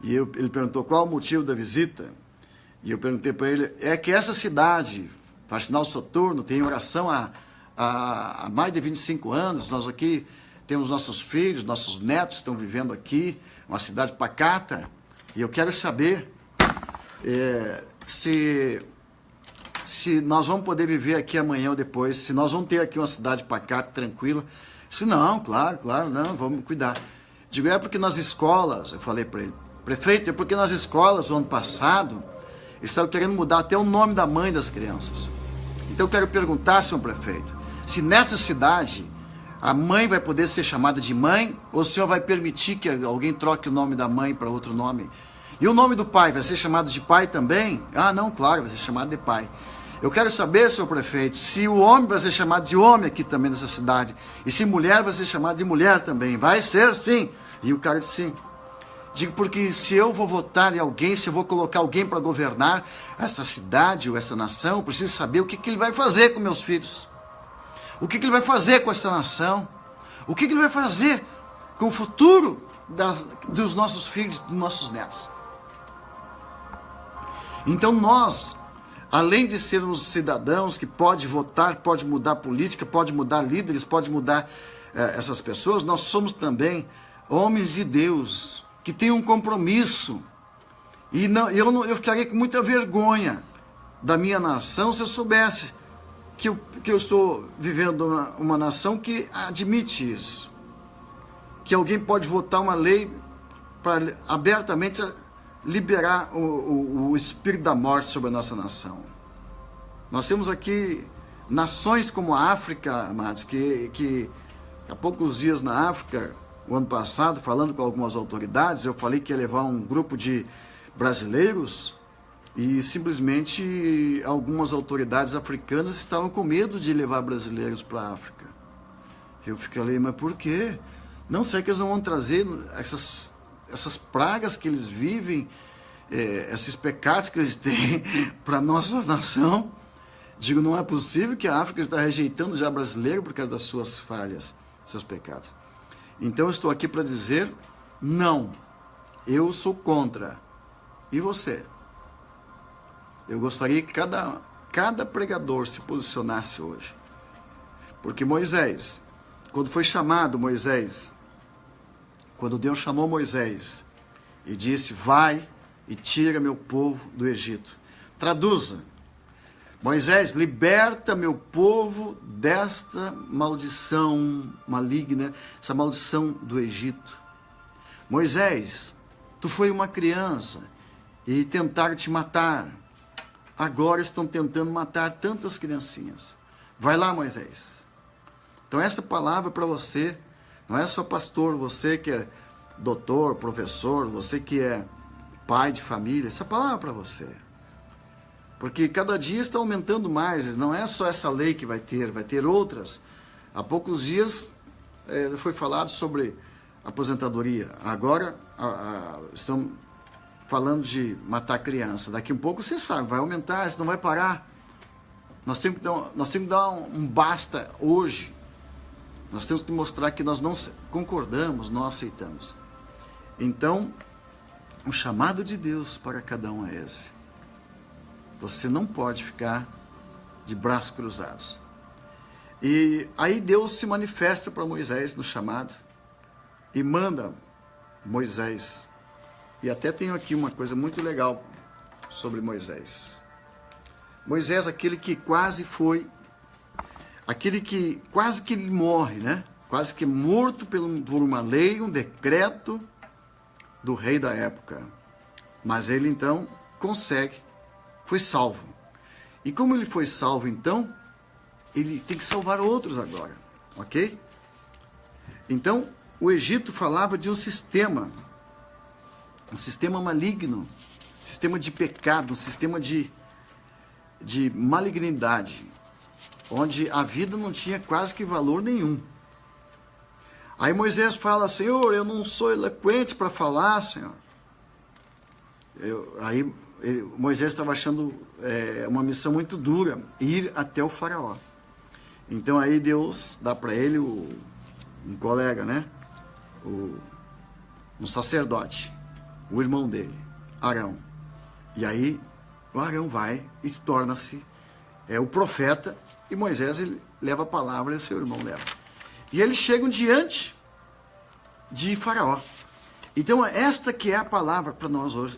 e ele perguntou qual o motivo da visita, e eu perguntei para ele, é que essa cidade, Faxinal Soturno, tem oração há mais de 25 anos, nós aqui temos nossos filhos, nossos netos estão vivendo aqui, uma cidade pacata, e eu quero saber se nós vamos poder viver aqui amanhã ou depois, se nós vamos ter aqui uma cidade pacata, tranquila. Se não, claro, não, vamos cuidar. Digo, é porque nas escolas, eu falei para ele, prefeito, é porque nas escolas, o ano passado, eles estavam querendo mudar até o nome da mãe das crianças. Então eu quero perguntar, senhor prefeito, se nessa cidade a mãe vai poder ser chamada de mãe, ou o senhor vai permitir que alguém troque o nome da mãe para outro nome? E o nome do pai vai ser chamado de pai também? Ah, não, claro, vai ser chamado de pai. Eu quero saber, senhor prefeito, se o homem vai ser chamado de homem aqui também nessa cidade, e se mulher vai ser chamada de mulher também. Vai ser, sim. E o cara disse sim. Digo, porque se eu vou votar em alguém, se eu vou colocar alguém para governar essa cidade ou essa nação, eu preciso saber o que ele vai fazer com meus filhos. O que ele vai fazer com essa nação. O que ele vai fazer com o futuro dos nossos filhos, dos nossos netos. Então nós, além de sermos cidadãos que pode votar, pode mudar política, pode mudar líderes, pode mudar essas pessoas, nós somos também homens de Deus, que têm um compromisso. E eu ficaria com muita vergonha da minha nação se eu soubesse que eu estou vivendo uma nação que admite isso. Que alguém pode votar uma lei para abertamente liberar o espírito da morte sobre a nossa nação. Nós temos aqui nações como a África, amados, que há poucos dias na África, o ano passado, falando com algumas autoridades, eu falei que ia levar um grupo de brasileiros e simplesmente algumas autoridades africanas estavam com medo de levar brasileiros para a África. Eu fiquei, mas por quê? Não sei que eles não vão trazer essas pragas que eles vivem, esses pecados que eles têm para a nossa nação. Digo, não é possível que a África está rejeitando já brasileiro por causa das suas falhas, seus pecados. Então eu estou aqui para dizer, não, eu sou contra. E você? Eu gostaria que cada pregador se posicionasse hoje. Porque Moisés, quando foi chamado Moisés, quando Deus chamou Moisés e disse, vai e tira meu povo do Egito. Traduza. Moisés, liberta meu povo desta maldição maligna, essa maldição do Egito. Moisés, tu foi uma criança e tentaram te matar. Agora estão tentando matar tantas criancinhas. Vai lá, Moisés. Então essa palavra para você, não é só pastor, você que é doutor, professor, você que é pai de família, essa palavra é para você. Porque cada dia está aumentando mais, não é só essa lei que vai ter outras. Há poucos dias foi falado sobre aposentadoria. Agora estão falando de matar criança. Daqui um pouco você sabe, vai aumentar, isso não vai parar. Nós temos que dar um basta hoje. Nós temos que mostrar que nós não concordamos, não aceitamos. Então, o chamado de Deus para cada um é esse. Você não pode ficar de braços cruzados. E aí Deus se manifesta para Moisés no chamado e manda Moisés. E até tenho aqui uma coisa muito legal sobre Moisés. Moisés, aquele que quase ele morre, né? Quase que morto por uma lei, um decreto do rei da época. Mas ele então foi salvo. E como ele foi salvo então, ele tem que salvar outros agora, ok? Então, o Egito falava de um sistema maligno, um sistema de pecado, um sistema de malignidade, onde a vida não tinha quase que valor nenhum. Aí Moisés fala, Senhor, eu não sou eloquente para falar, Senhor. Moisés estava achando uma missão muito dura, ir até o faraó. Então aí Deus dá para ele um colega, né? Um sacerdote, o irmão dele, Arão. E aí o Arão vai e torna-se o profeta, e Moisés ele leva a palavra e o seu irmão leva. E eles chegam diante de Faraó. Então esta que é a palavra para nós hoje.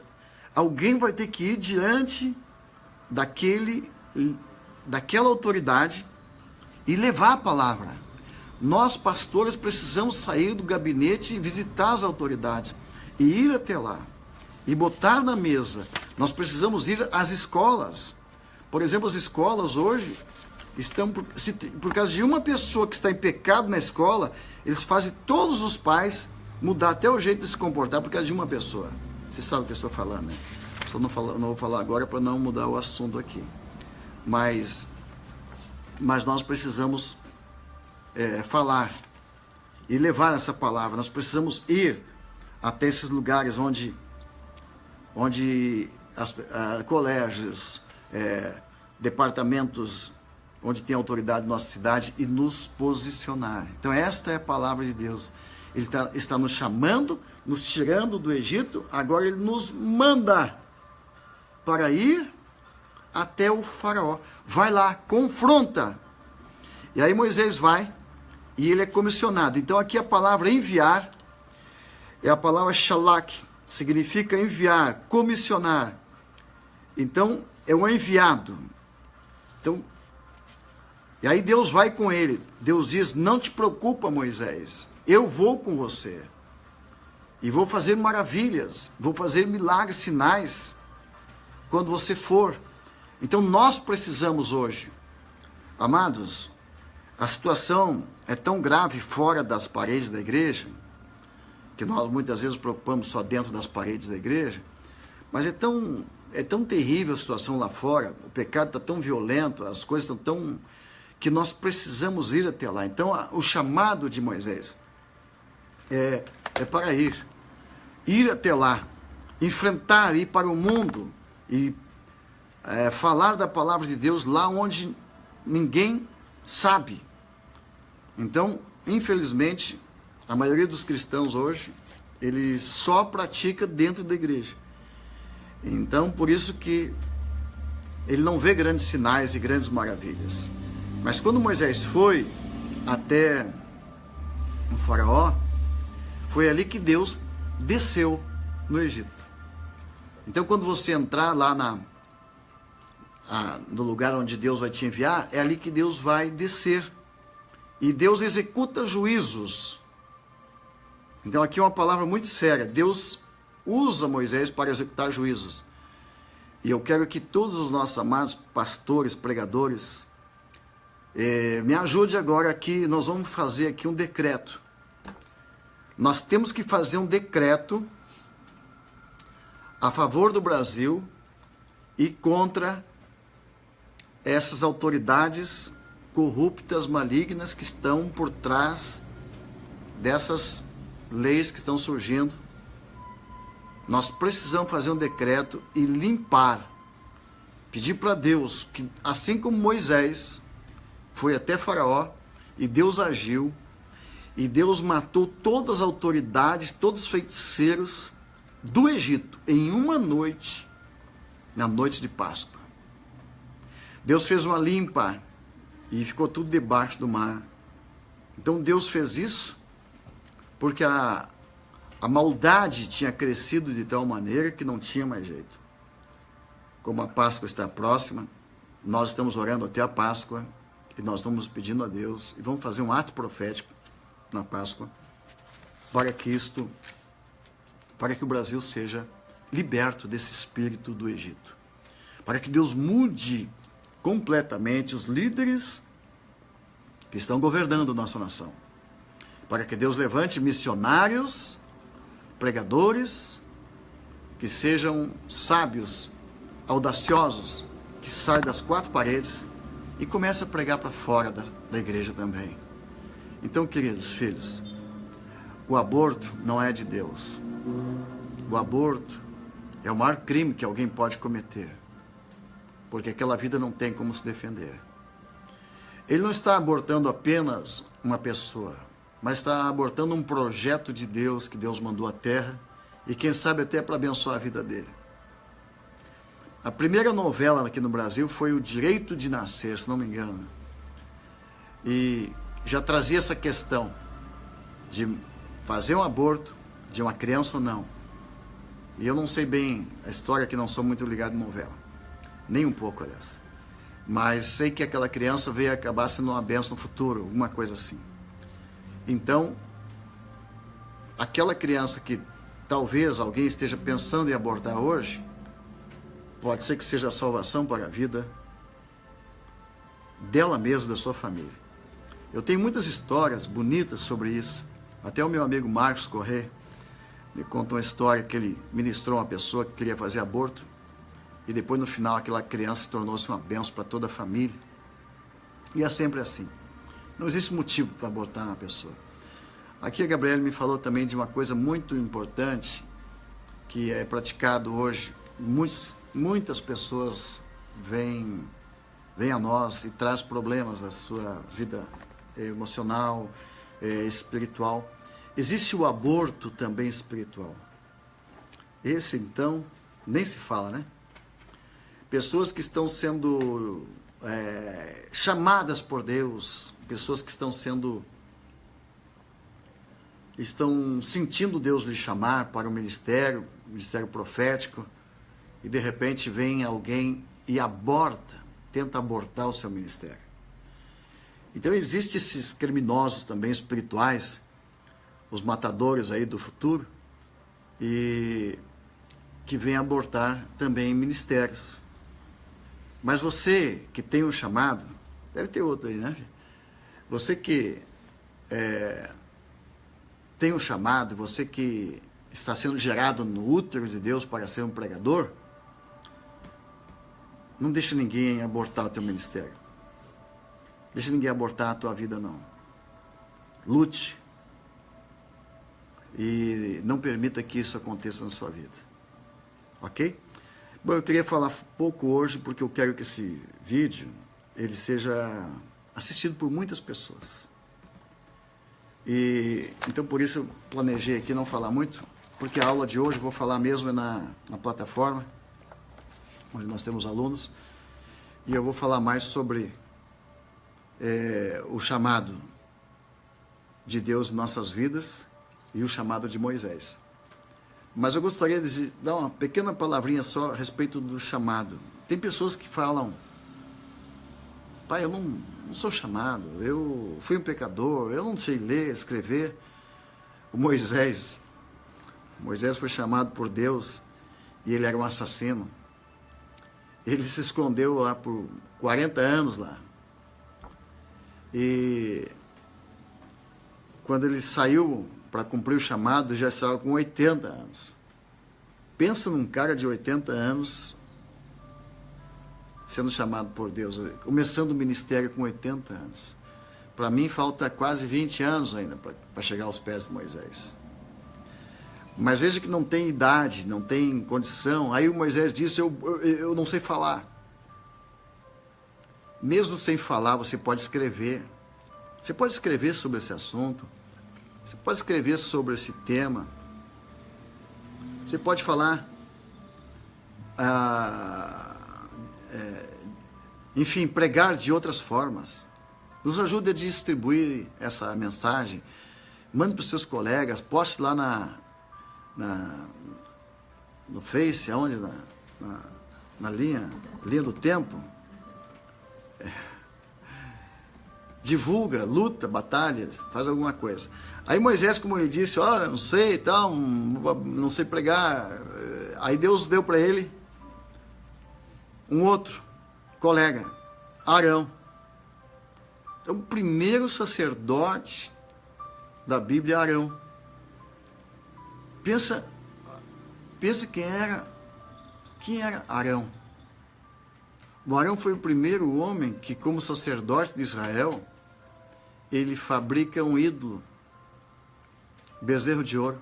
Alguém vai ter que ir diante daquela autoridade e levar a palavra. Nós, pastores, precisamos sair do gabinete e visitar as autoridades e ir até lá e botar na mesa. Nós precisamos ir às escolas. Por exemplo, as escolas hoje estão, por causa de uma pessoa que está em pecado na escola, eles fazem todos os pais mudar até o jeito de se comportar por causa de uma pessoa. Você sabe o que eu estou falando, né? Só não vou falar agora para não mudar o assunto aqui. Mas nós precisamos falar e levar essa palavra. Nós precisamos ir até esses lugares onde colégios, departamentos, onde tem autoridade na nossa cidade, e nos posicionar. Então esta é a palavra de Deus. Ele está nos chamando, nos tirando do Egito, agora ele nos manda para ir até o faraó. Vai lá, confronta. E aí Moisés vai e ele é comissionado. Então aqui a palavra enviar é a palavra shalak, significa enviar, comissionar. Então é um enviado. Então, e aí Deus vai com ele. Deus diz, não te preocupa, Moisés, eu vou com você. E vou fazer maravilhas, vou fazer milagres, sinais, quando você for. Então nós precisamos hoje, amados, a situação é tão grave fora das paredes da igreja, que nós muitas vezes nos preocupamos só dentro das paredes da igreja, mas é tão terrível a situação lá fora, o pecado está tão violento, as coisas estão tão... que nós precisamos ir até lá. Então o chamado de Moisés é para ir até lá, enfrentar, ir para o mundo e falar da palavra de Deus lá onde ninguém sabe. Então, infelizmente, a maioria dos cristãos hoje, ele só pratica dentro da igreja. Então, por isso que ele não vê grandes sinais e grandes maravilhas. Mas quando Moisés foi até o faraó, foi ali que Deus desceu no Egito. Então, quando você entrar lá no lugar onde Deus vai te enviar, é ali que Deus vai descer. E Deus executa juízos Então aqui é uma palavra muito séria. Deus usa Moisés para executar juízos. E eu quero que todos os nossos amados pastores, pregadores, me ajude agora aqui. Nós vamos fazer aqui um decreto. Nós temos que fazer um decreto a favor do Brasil e contra essas autoridades corruptas, malignas, que estão por trás dessas leis que estão surgindo. Nós precisamos fazer um decreto e limpar, pedir para Deus que, assim como Moisés foi até Faraó e Deus agiu, e Deus matou todas as autoridades, todos os feiticeiros do Egito em uma noite, na noite de Páscoa. Deus fez uma limpa e ficou tudo debaixo do mar. Então Deus fez isso porque a maldade tinha crescido de tal maneira que não tinha mais jeito. Como a Páscoa está próxima, nós estamos orando até a Páscoa e nós estamos pedindo a Deus e vamos fazer um ato profético na Páscoa para que o Brasil seja liberto desse espírito do Egito. Para que Deus mude completamente os líderes que estão governando nossa nação. Para que Deus levante missionários, pregadores, que sejam sábios, audaciosos, que saiam das quatro paredes e comecem a pregar para fora da igreja também. Então, queridos filhos, o aborto não é de Deus. O aborto é o maior crime que alguém pode cometer, porque aquela vida não tem como se defender. Ele não está abortando apenas uma pessoa, mas está abortando um projeto de Deus que Deus mandou à terra e quem sabe até para abençoar a vida dele. A primeira novela aqui no Brasil foi O Direito de Nascer, se não me engano. E já trazia essa questão de fazer um aborto de uma criança ou não. E eu não sei bem a história, que não sou muito ligado em novela. Nem um pouco, aliás. Mas sei que aquela criança veio acabar sendo uma bênção no futuro, alguma coisa assim. Então, aquela criança que talvez alguém esteja pensando em abortar hoje, pode ser que seja a salvação para a vida dela mesma, da sua família. Eu tenho muitas histórias bonitas sobre isso. Até o meu amigo Marcos Corrêa me conta uma história que ele ministrou uma pessoa que queria fazer aborto e depois no final aquela criança tornou-se uma bênção para toda a família. E é sempre assim. Não existe motivo para abortar uma pessoa. Aqui a Gabriela me falou também de uma coisa muito importante que é praticado hoje. Muitas pessoas vêm a nós e trazem problemas da sua vida emocional, espiritual. Existe o aborto também espiritual. Esse, então, nem se fala, né? Pessoas que estão sendo chamadas por Deus, pessoas que estão sentindo Deus lhe chamar para o ministério profético, e de repente vem alguém e tenta abortar o seu ministério. Então existem esses criminosos também espirituais, os matadores aí do futuro, e que vêm abortar também ministérios. Mas você que tem um chamado, deve ter outro aí, né? Você que tem um chamado, você que está sendo gerado no útero de Deus para ser um pregador, não deixe ninguém abortar o teu ministério. Deixe ninguém abortar a tua vida, não. Lute. E não permita que isso aconteça na sua vida. Ok? Bom, eu queria falar pouco hoje, porque eu quero que esse vídeo ele seja assistido por muitas pessoas. E então por isso eu planejei aqui não falar muito, porque a aula de hoje eu vou falar mesmo na plataforma, onde nós temos alunos, e eu vou falar mais sobre o chamado de Deus em nossas vidas e o chamado de Moisés. Mas eu gostaria de dar uma pequena palavrinha só a respeito do chamado. Tem pessoas que falam: pai, eu não sou chamado, eu fui um pecador, eu não sei ler, escrever. Moisés foi chamado por Deus e ele era um assassino. Ele se escondeu lá por 40 anos lá. E quando ele saiu para cumprir o chamado, já estava com 80 anos. Pensa num cara de 80 anos sendo chamado por Deus, começando o ministério com 80 anos. Para mim falta quase 20 anos ainda para chegar aos pés de Moisés. Mas veja que não tem idade, não tem condição. Aí o Moisés disse, eu não sei falar. Mesmo sem falar, você pode escrever. Você pode escrever sobre esse assunto. Você pode escrever sobre esse tema. Você pode falar, enfim, pregar de outras formas. Nos ajude a distribuir essa mensagem. Mande para os seus colegas, poste lá no Face, aonde? Na linha do tempo. Divulga, luta, batalhas, faz alguma coisa. Aí Moisés, como ele disse, olha, não sei, tal, não sei pregar. Aí Deus deu para ele um outro colega, Arão. Então, o primeiro sacerdote da Bíblia é Arão. Pensa quem era Arão. O Arão foi o primeiro homem que, como sacerdote de Israel, ele fabrica um ídolo, bezerro de ouro.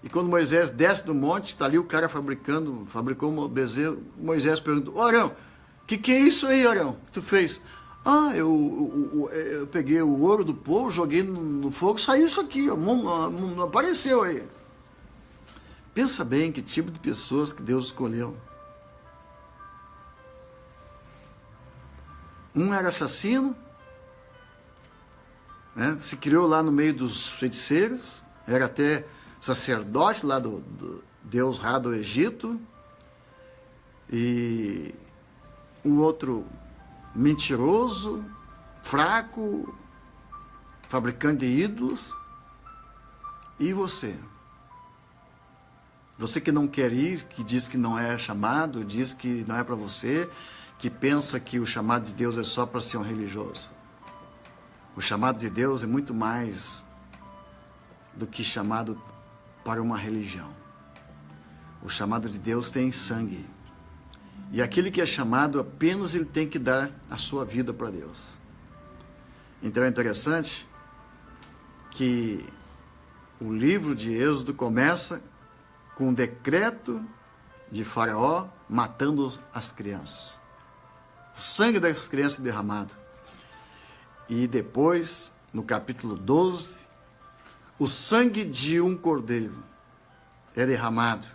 E quando Moisés desce do monte, está ali o cara fabricou um bezerro. Moisés perguntou, Arão, o que é isso aí, Arão, que tu fez? Eu peguei o ouro do povo, joguei no fogo, saiu isso aqui, não apareceu aí. Pensa bem que tipo de pessoas que Deus escolheu. Um era assassino, né? Se criou lá no meio dos feiticeiros, era até sacerdote lá do Deus Ra do Egito, e um outro mentiroso, fraco, fabricante de ídolos. E você? Você que não quer ir, que diz que não é chamado, diz que não é para você, que pensa que o chamado de Deus é só para ser um religioso. O chamado de Deus é muito mais do que chamado para uma religião. O chamado de Deus tem sangue. E aquele que é chamado, apenas ele tem que dar a sua vida para Deus. Então é interessante que o livro de Êxodo começa com um decreto de Faraó matando as crianças. O sangue das crianças derramado. E depois, no capítulo 12, o sangue de um cordeiro é derramado.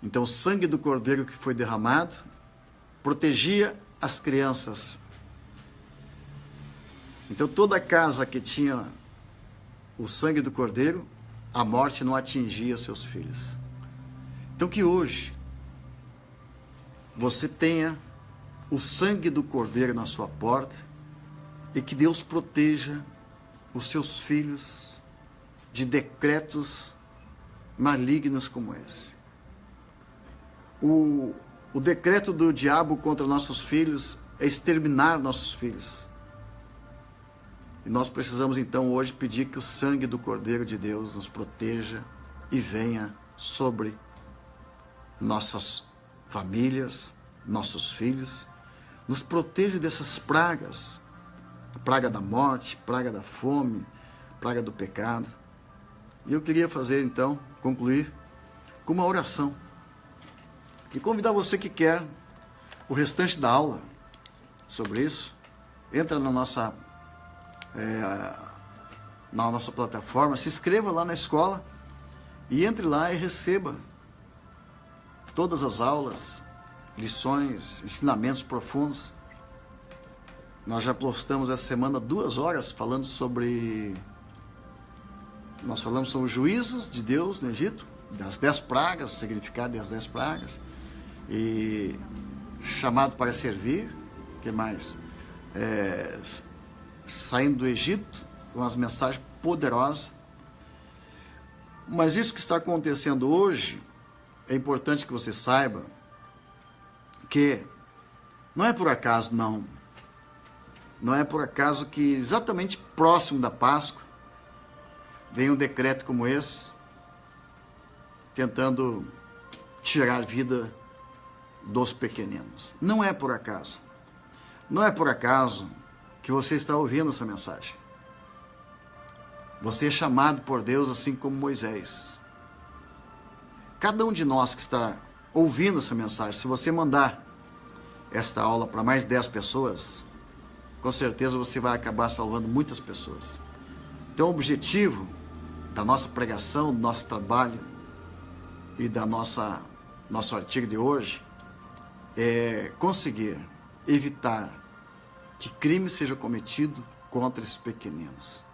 Então, o sangue do cordeiro que foi derramado protegia as crianças. Então, toda casa que tinha o sangue do cordeiro, a morte não atingia seus filhos. Então, que hoje você tenha o sangue do cordeiro na sua porta e que Deus proteja os seus filhos de decretos malignos como esse. O decreto do diabo contra nossos filhos é exterminar nossos filhos. E nós precisamos então hoje pedir que o sangue do Cordeiro de Deus nos proteja e venha sobre nossas famílias, nossos filhos, nos proteja dessas pragas, a praga da morte, praga da fome, praga do pecado. E eu queria fazer então, concluir com uma oração. E convidar você que quer o restante da aula sobre isso, entra na nossa plataforma, se inscreva lá na escola e entre lá e receba todas as aulas, lições, ensinamentos profundos. Nós já postamos essa semana 2 horas falando sobre... Nós falamos sobre os juízos de Deus no Egito, das 10 pragas, o significado das 10 pragas. E chamado para servir, o que mais? Saindo do Egito, umas mensagens poderosas. Mas isso que está acontecendo hoje, é importante que você saiba que não é por acaso, não. Não é por acaso que exatamente próximo da Páscoa vem um decreto como esse, tentando tirar vida dos pequeninos. Não é por acaso. Não é por acaso que você está ouvindo essa mensagem. Você é chamado por Deus assim como Moisés. Cada um de nós que está ouvindo essa mensagem, se você mandar esta aula para mais 10 pessoas, com certeza você vai acabar salvando muitas pessoas. Então o objetivo da nossa pregação, do nosso trabalho e da nosso artigo de hoje é conseguir evitar que crime seja cometido contra esses pequeninos.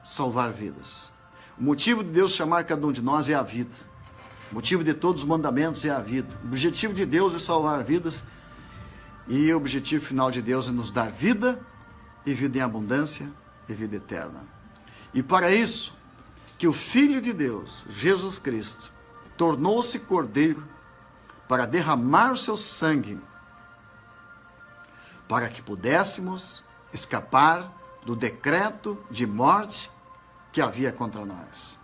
Salvar vidas. O motivo de Deus chamar cada um de nós é a vida. O motivo de todos os mandamentos é a vida. O objetivo de Deus é salvar vidas. E o objetivo final de Deus é nos dar vida, e vida em abundância, e vida eterna. E para isso, que o Filho de Deus, Jesus Cristo, tornou-se cordeiro para derramar o seu sangue, para que pudéssemos escapar do decreto de morte que havia contra nós.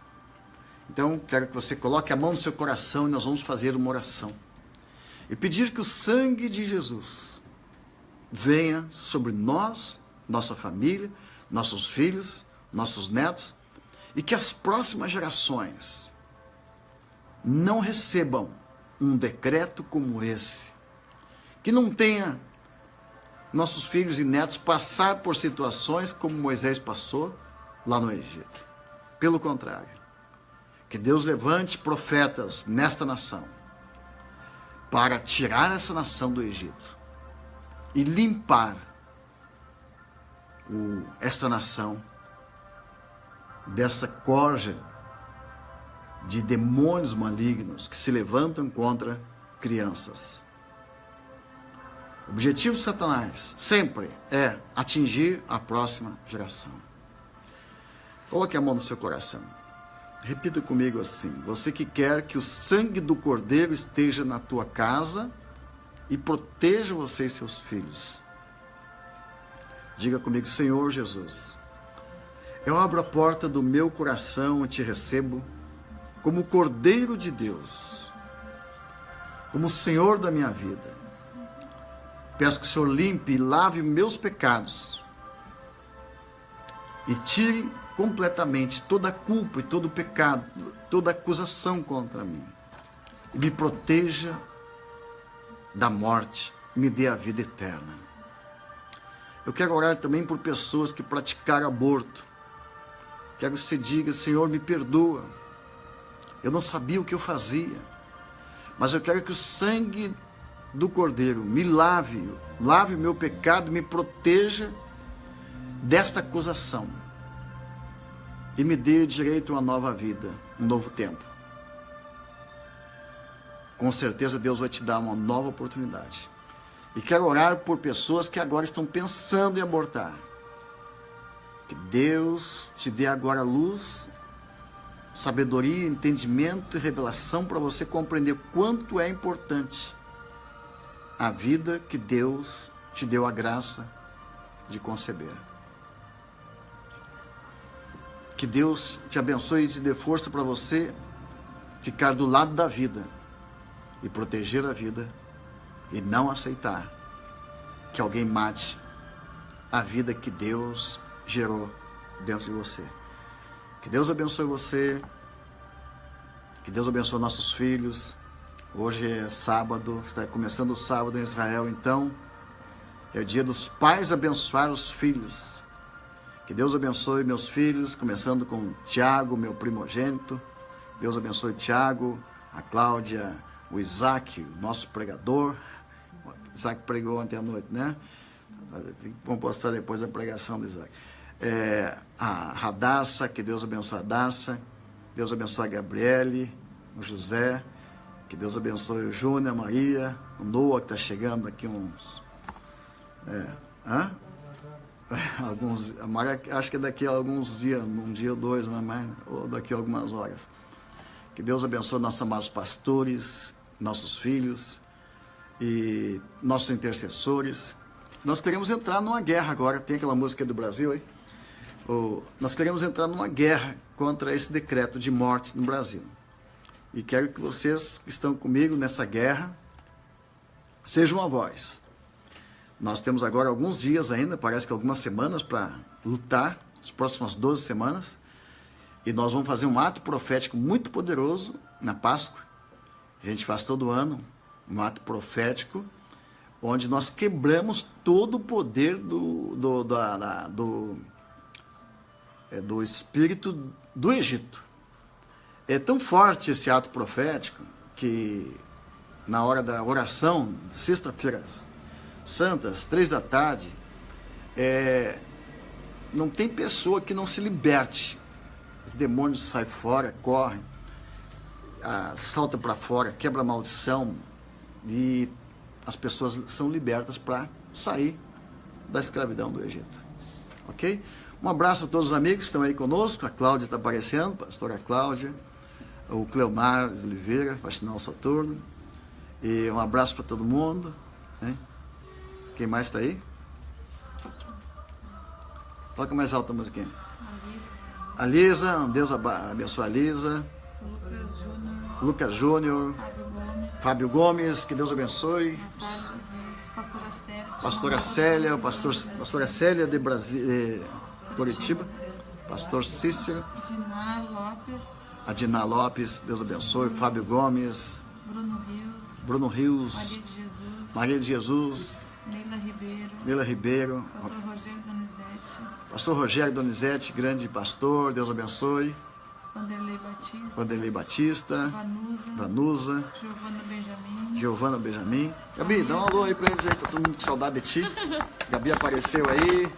Então, quero que você coloque a mão no seu coração e nós vamos fazer uma oração. E pedir que o sangue de Jesus venha sobre nós, nossa família, nossos filhos, nossos netos, e que as próximas gerações não recebam um decreto como esse. Que não tenha nossos filhos e netos passar por situações como Moisés passou lá no Egito. Pelo contrário, que Deus levante profetas nesta nação para tirar essa nação do Egito e limpar esta nação dessa corja de demônios malignos que se levantam contra crianças. O objetivo de Satanás sempre é atingir a próxima geração. Coloque a mão no seu coração. Repita comigo assim: você que quer que o sangue do Cordeiro esteja na tua casa e proteja você e seus filhos. Diga comigo: Senhor Jesus, eu abro a porta do meu coração e te recebo como Cordeiro de Deus, como Senhor da minha vida. Peço que o Senhor limpe e lave meus pecados e tire completamente toda a culpa e todo o pecado, toda a acusação contra mim. E me proteja da morte, me dê a vida eterna. Eu quero orar também por pessoas que praticaram aborto. Quero que você diga: Senhor, me perdoa. Eu não sabia o que eu fazia. Mas eu quero que o sangue do Cordeiro me lave o meu pecado, me proteja desta acusação e me dê direito a uma nova vida, um novo tempo. Com certeza Deus vai te dar uma nova oportunidade. E quero orar por pessoas que agora estão pensando em abortar. Que Deus te dê agora luz, sabedoria, entendimento e revelação para você compreender quanto é importante a vida que Deus te deu a graça de conceber. Que Deus te abençoe e te dê força para você ficar do lado da vida e proteger a vida e não aceitar que alguém mate a vida que Deus gerou dentro de você. Que Deus abençoe você, que Deus abençoe nossos filhos. Hoje é sábado, está começando o sábado em Israel, então é o dia dos pais abençoar os filhos. Que Deus abençoe meus filhos, começando com Tiago, meu primogênito. Deus abençoe Tiago, a Cláudia, o Isaac, o nosso pregador. O Isaac pregou ontem à noite, né? Vamos postar depois a pregação do Isaac. A Radassa, que Deus abençoe a Radassa. Deus abençoe a Gabriele, o José. Que Deus abençoe o Júnior, a Maria, o Noah, que está chegando aqui uns... Acho que daqui a alguns dias, um dia ou dois, não é mais, ou daqui a algumas horas. Que Deus abençoe nossos amados pastores, nossos filhos e nossos intercessores. Nós queremos entrar numa guerra agora, tem aquela música do Brasil, hein? Nós queremos entrar numa guerra contra esse decreto de morte no Brasil. E quero que vocês que estão comigo nessa guerra sejam uma voz. Nós temos agora alguns dias ainda, parece que algumas semanas para lutar, as próximas 12 semanas. E nós vamos fazer um ato profético muito poderoso na Páscoa. A gente faz todo ano um ato profético, onde nós quebramos todo o poder do espírito do Egito. É tão forte esse ato profético que na hora da oração, sexta-feiras santas, 3 da tarde, não tem pessoa que não se liberte. Os demônios saem fora, correm, saltam para fora, quebra a maldição e as pessoas são libertas para sair da escravidão do Egito. Ok? Um abraço a todos os amigos que estão aí conosco. A Cláudia está aparecendo, a pastora Cláudia, o Cleomar de Oliveira, Faxinal Saturno. E um abraço para todo mundo. Hein? Quem mais está aí? Toca mais alta a musiquinha. A Lisa, Deus abençoe a Lisa. Lucas Júnior. Fábio Gomes, que Deus abençoe. Pastora Célia, pastora Célia de Curitiba. Pastor Cícero. Adina Lopes, Deus abençoe. Fábio Gomes. Bruno Rios. Maria de Jesus. Neila Ribeiro. Pastor Rogério Donizete, grande pastor, Deus abençoe. Vanderlei Batista. Vanusa. Giovana Benjamin. Gabi, dá um alô aí pra eles aí, tá todo mundo com saudade de ti. Gabi apareceu aí.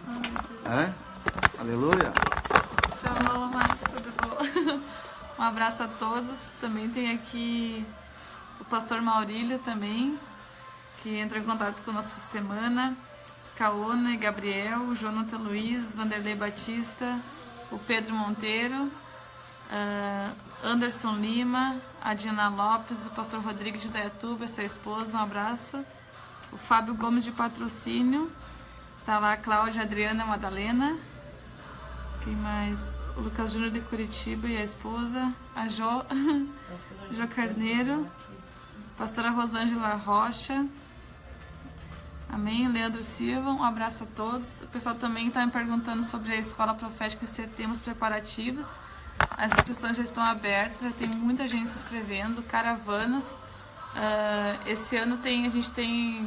Aleluia. Shalom, mas tudo bom? Um abraço a todos. Também tem aqui o pastor Maurílio também, que entrou em contato com nossa semana. Caona e Gabriel, o Jonathan Luiz, Vanderlei Batista, o Pedro Monteiro, Anderson Lima, a Diana Lopes, o pastor Rodrigo de Itaiatuba, sua esposa, um abraço. O Fábio Gomes de Patrocínio, tá lá a Cláudia, Adriana, Madalena. Quem mais? O Lucas Júnior de Curitiba e a esposa, a Jo Carneiro, pastora Rosângela Rocha. Amém. Leandro Silva, um abraço a todos. O pessoal também está me perguntando sobre a Escola Profética em setembro, os preparativos. As inscrições já estão abertas, já tem muita gente se inscrevendo, caravanas. Esse ano a gente tem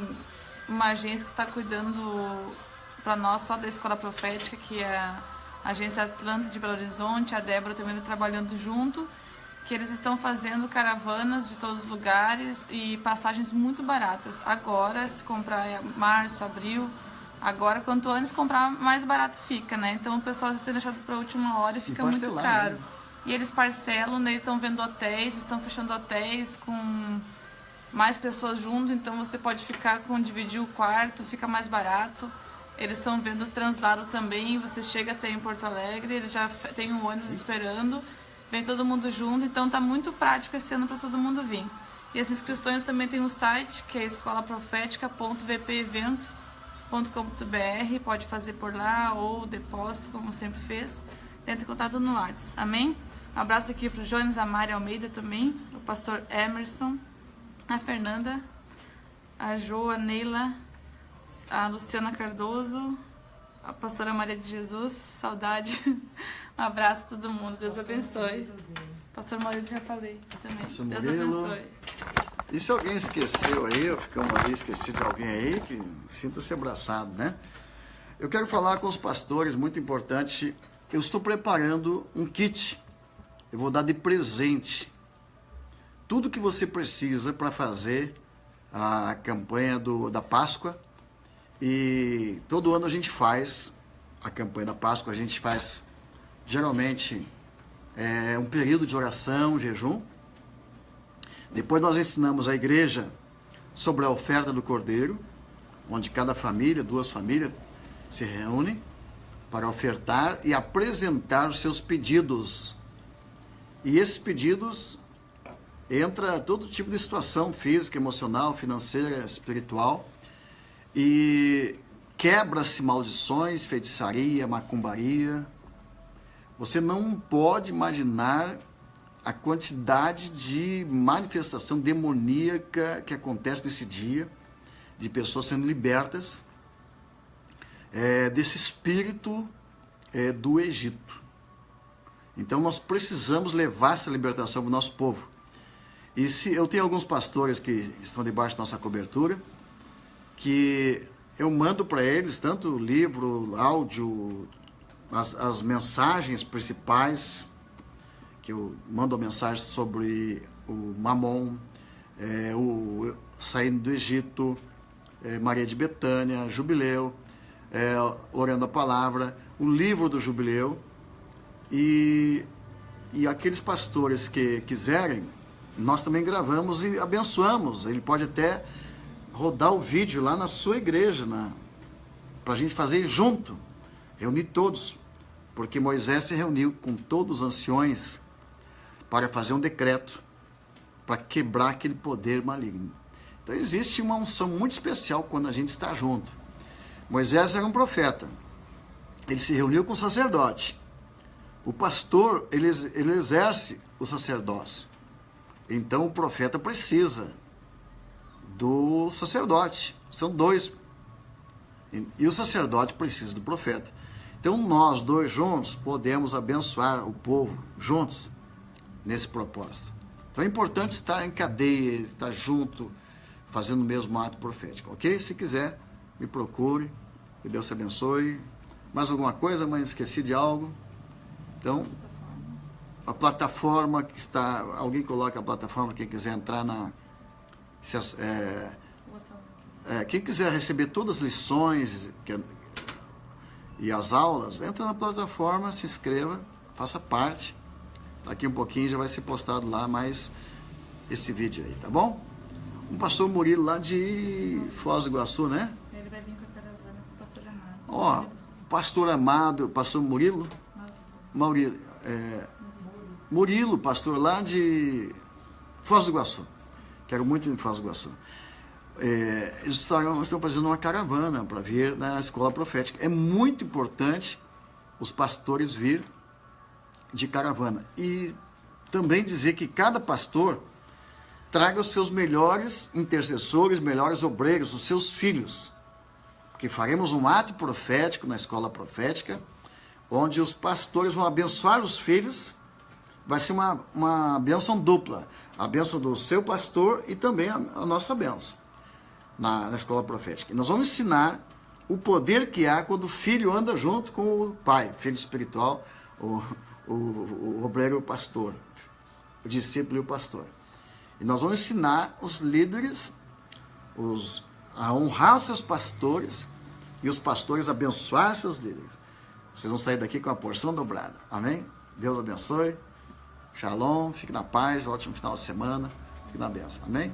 uma agência que está cuidando para nós só da Escola Profética, que é a Agência Atlanta de Belo Horizonte. A Débora também está trabalhando junto, que eles estão fazendo caravanas de todos os lugares e passagens muito baratas. Agora, se comprar em março, abril, agora quanto antes comprar, mais barato fica, né? Então o pessoal está deixado para a última hora e fica muito caro. Né? E eles parcelam, né? Estão vendo hotéis, estão fechando hotéis com mais pessoas junto, então você pode dividir o quarto, fica mais barato. Eles estão vendo translado também, você chega até em Porto Alegre, eles já tem um ônibus esperando. Vem todo mundo junto, então tá muito prático esse ano para todo mundo vir. E as inscrições também tem no site, que é escolaprofetica.vpeventos.com.br. Pode fazer por lá ou depósito, como sempre fez. Entre em contato no WhatsApp. Amém? Um abraço aqui para o Jones, a Mari Almeida também, o pastor Emerson, a Fernanda, a Jo, a Neila, a Luciana Cardoso, a pastora Maria de Jesus, saudade. Um abraço a todo mundo, Deus abençoe. Pastor Maurílio, já falei também. Deus abençoe. E se alguém esqueceu aí, ou ficamos ali, esqueci de alguém aí, que sinta-se abraçado, né? Eu quero falar com os pastores, muito importante. Eu estou preparando um kit. Eu vou dar de presente tudo que você precisa para fazer a campanha da Páscoa. E todo ano a gente faz a campanha da Páscoa, a gente faz geralmente um período de oração, jejum. Depois nós ensinamos a igreja sobre a oferta do Cordeiro, onde cada família, 2 famílias, se reúnem para ofertar e apresentar os seus pedidos. E esses pedidos entra todo tipo de situação física, emocional, financeira, espiritual, e quebra-se maldições, feitiçaria, macumbaria. Você não pode imaginar a quantidade de manifestação demoníaca que acontece nesse dia, de pessoas sendo libertas desse espírito do Egito. Então nós precisamos levar essa libertação para o nosso povo. E se eu tenho alguns pastores que estão debaixo da nossa cobertura, que eu mando para eles tanto livro, áudio, as mensagens principais, que eu mando a mensagem sobre o Mamon, o saindo do Egito, Maria de Betânia, Jubileu, orando a palavra, o livro do Jubileu, e aqueles pastores que quiserem, nós também gravamos e abençoamos. Ele pode até rodar o vídeo lá na sua igreja, para a gente fazer junto, reunir todos, porque Moisés se reuniu com todos os anciões para fazer um decreto, para quebrar aquele poder maligno. Então existe uma unção muito especial quando a gente está junto. Moisés era um profeta, ele se reuniu com o sacerdote. O pastor, ele exerce o sacerdócio. Então o profeta precisa do sacerdote. São dois. E o sacerdote precisa do profeta. Então nós dois juntos podemos abençoar o povo juntos nesse propósito. Então é importante estar em cadeia, estar junto, fazendo o mesmo ato profético, ok? Se quiser, me procure, que Deus te abençoe. Mais alguma coisa, mas esqueci de algo? Então, a plataforma que está... Alguém coloca a plataforma, quem quiser entrar quem quiser receber todas as lições e as aulas, entra na plataforma, se inscreva, faça parte. Daqui um pouquinho já vai ser postado lá mais esse vídeo aí, tá bom? Um pastor Murilo lá de Foz do Iguaçu, né? Ele vai vir com a caravana com o pastor Amado. Ó, pastor Amado, pastor Murilo? Murilo, pastor lá de Foz do Iguaçu. Quero muito ir em Foz do Iguaçu. Eles estão fazendo uma caravana para vir na escola profética. É muito importante os pastores vir de caravana. E também dizer que cada pastor traga os seus melhores intercessores, melhores obreiros, os seus filhos. Porque faremos um ato profético na escola profética, onde os pastores vão abençoar os filhos. Vai ser uma bênção dupla. A bênção do seu pastor e também a nossa bênção na escola profética. E nós vamos ensinar o poder que há quando o filho anda junto com o pai, o filho espiritual, o obreiro e o pastor, o discípulo e o pastor. E nós vamos ensinar os líderes a honrar seus pastores e os pastores a abençoar seus líderes. Vocês vão sair daqui com a porção dobrada. Amém? Deus abençoe. Shalom, fique na paz, ótimo final de semana. Fique na bênção. Amém?